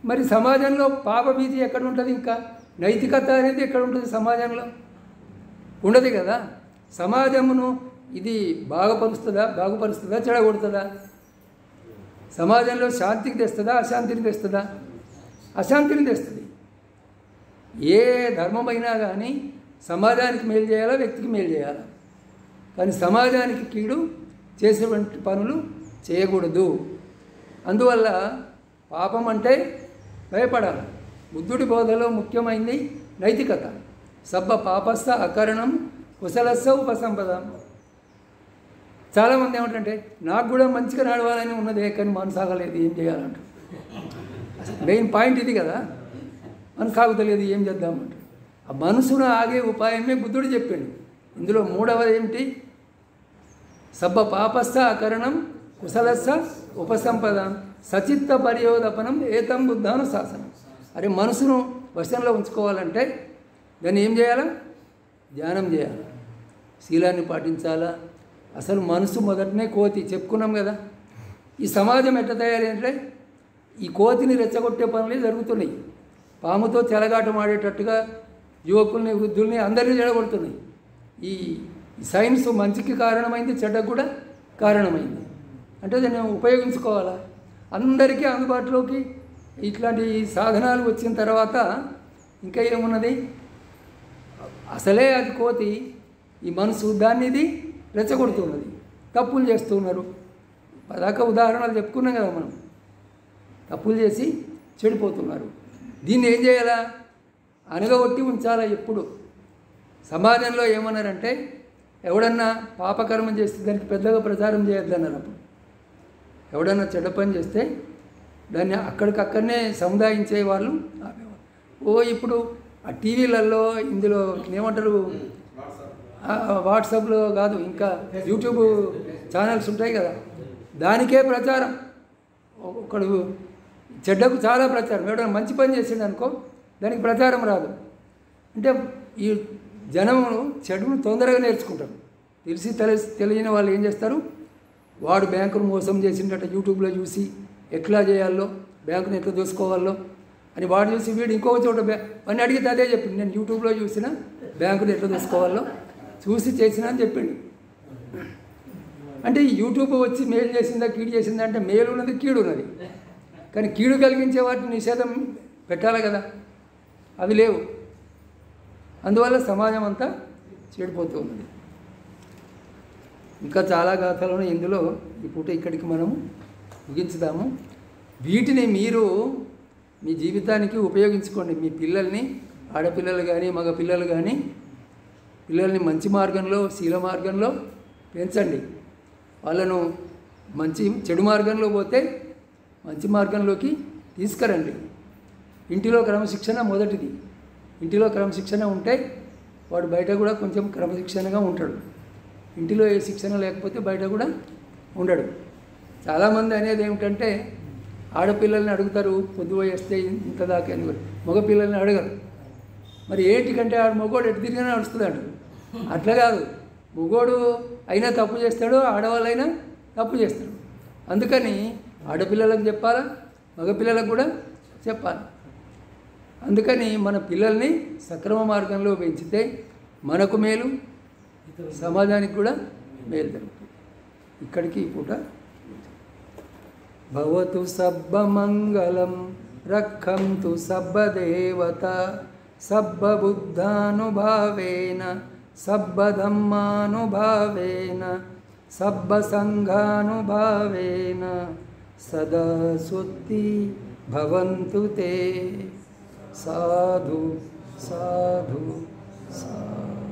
మరి సమాజంలో పాపభీతి ఎక్కడ ఉంటుంది? ఇంకా నైతికత అనేది ఎక్కడ ఉంటుంది? సమాజంలో ఉండదు కదా. సమాజమును ఇది బాగుపరుస్తుందా చెడగొడుతుందా? సమాజంలో శాంతికి తెస్తుందా అశాంతిని తెస్తుందా? అశాంతిని తెస్తుంది. ఏ ధర్మమైనా కానీ సమాజానికి మేలు చేయాలా, వ్యక్తికి మేలు చేయాలా. కానీ సమాజానికి కీడు చేసేటువంటి పనులు చేయకూడదు. అందువల్ల పాపం అంటే భయపడాలి. బుద్ధుడి బోధలో ముఖ్యమైనది నైతికత. సబ్బ పాపస్థ అకరణం కుశలస్స ఉపసంపద. చాలామంది ఏమంటే నాకు కూడా మంచిగా నడవాలని ఉన్నదే కానీ మనసాగలేదు, ఏం చేయాలంట. మెయిన్ పాయింట్ ఇది కదా. మనసు సాగుతలేదు, ఏం చేద్దామంట. ఆ మనసును ఆగే ఉపాయమే బుద్ధుడు చెప్పాడు. ఇందులో మూడవది ఏమిటి? సబ్బ పాపస్థ అకరణం కుశలస్స ఉపసంపద సచిత్త పర్యోదపనం ఏతం బుద్ధాను శాసనం. అరే మనసును వశంలో ఉంచుకోవాలంటే దాన్ని ఏం చేయాలా? ధ్యానం చేయాలి, శీలాన్ని పాటించాలా. అసలు మనసు మొదటనే కోతి చెప్పుకున్నాం కదా. ఈ సమాజం ఎట్లా తయారంటే ఈ కోతిని రెచ్చగొట్టే పనులే జరుగుతున్నాయి. పాముతో చెలగాటం ఆడేటట్టుగా యువకుల్ని వృద్ధుల్ని అందరినీ చెడగొడుతున్నాయి. ఈ సైన్స్ మంచికి కారణమైంది, చెడ్డకు కూడా కారణమైంది. అంటే దాన్ని ఉపయోగించుకోవాలా. అందరికీ అందుబాటులోకి ఇట్లాంటి సాధనాలు వచ్చిన తర్వాత ఇంకా ఏమున్నది? అసలే అది కోతి, ఈ మనసు దాన్ని ఇది రెచ్చగొడుతున్నది. తప్పులు చేస్తున్నారు. పదాక ఉదాహరణలు చెప్పుకున్నాం కదా మనం. తప్పులు చేసి చెడిపోతున్నారు. దీన్ని ఏం చేయాలా? అనగొట్టి ఉంచాలా. ఎప్పుడు సమాజంలో ఏమన్నారంటే ఎవడన్నా పాపకర్మ చేస్తే దానికి పెద్దగా ప్రచారం చేయొద్దన్నారు. అప్పుడు ఎవడన్నా చెడ్డ పని చేస్తే దాన్ని అక్కడికక్కడనే సముదాయించే వాళ్ళు ఆపేవాళ్ళు. ఇప్పుడు ఆ టీవీలలో ఇందులో ఏమంటారు, వాట్సాప్లో కాదు ఇంకా యూట్యూబ్ ఛానల్స్ ఉంటాయి కదా, దానికే ప్రచారం. ఒకడు చెడ్డకు చాలా ప్రచారం. ఎవడన్నా మంచి పని చేసిండు అనుకో దానికి ప్రచారం రాదు. అంటే ఈ జనమును చెడును తొందరగా నేర్చుకుంటారు. తెలియని వాళ్ళు ఏం చేస్తారు? వాడు బ్యాంకును మోసం చేసిండట యూట్యూబ్లో చూసి ఎట్లా చేయాలో బ్యాంకుని ఎట్లా దోసుకోవాలో అని వాడు చూసి వీడు ఇంకొక చోట వాడిని అడిగితే అదే చెప్పింది, నేను యూట్యూబ్లో చూసిన బ్యాంకుని ఎట్లా దోసుకోవాలో చూసి చేసిన అని చెప్పిండు. అంటే ఈ యూట్యూబ్ వచ్చి మేలు చేసిందా కీడు చేసిందా అంటే మేలు ఉన్నది కీడు ఉన్నది, కానీ కీడు కలిగించే వాటిని నిషేధం పెట్టాలి కదా, అవి లేవు. అందువల్ల సమాజం అంతా చెడిపోతూ ఉన్నది. ఇంకా చాలా గాథలను ఇందులో ఈ పూట ఇక్కడికి మనము ముగించుదాము. వీటిని మీరు మీ జీవితానికి ఉపయోగించుకోండి. మీ పిల్లల్ని, ఆడపిల్లలు కానీ మగ పిల్లలు కానీ, పిల్లల్ని మంచి మార్గంలో శీల మార్గంలో పెంచండి. వాళ్ళను చెడు మార్గంలో పోతే మంచి మార్గంలోకి తీసుకురండి. ఇంటిలో క్రమశిక్షణ మొదటిది. ఇంటిలో క్రమశిక్షణ ఉంటే వాడు బయట కూడా కొంచెం క్రమశిక్షణగా ఉంటాడు. ఇంటిలో ఏ శిక్షణ లేకపోతే బయట కూడా ఉండడు. చాలామంది అనేది ఏమిటంటే ఆడపిల్లల్ని అడుగుతారు పొద్దుపోయి వస్తే ఇంత దాకా అని, మగపిల్లల్ని అడగరు. మరి ఏంటికంటే ఆడు మగోడు ఎటు తిరిగినా నడుస్తుంది అంటారు. అట్లా కాదు, మగోడు అయినా తప్పు చేస్తాడు, ఆడవాళ్ళైనా తప్పు చేస్తాడు. అందుకని ఆడపిల్లలకు చెప్పాలా, మగపిల్లలకు కూడా చెప్పాలి. అందుకని మన పిల్లల్ని సక్రమ మార్గంలో పెంచితే మనకు మేలు, సమాజానికి కూడా మేలు జరుగుతుంది. ఇక్కడికి ఈ పూట భవతు సబ్బమంగళం రక్షంతు సబ్బదేవత సబ్బబుద్ధానుభావేన సబ్బధమ్మానుభావేన సబ్బసంఘానుభావేన సదా సుత్తి భవంతు తే. సాధు సాధు సాధు.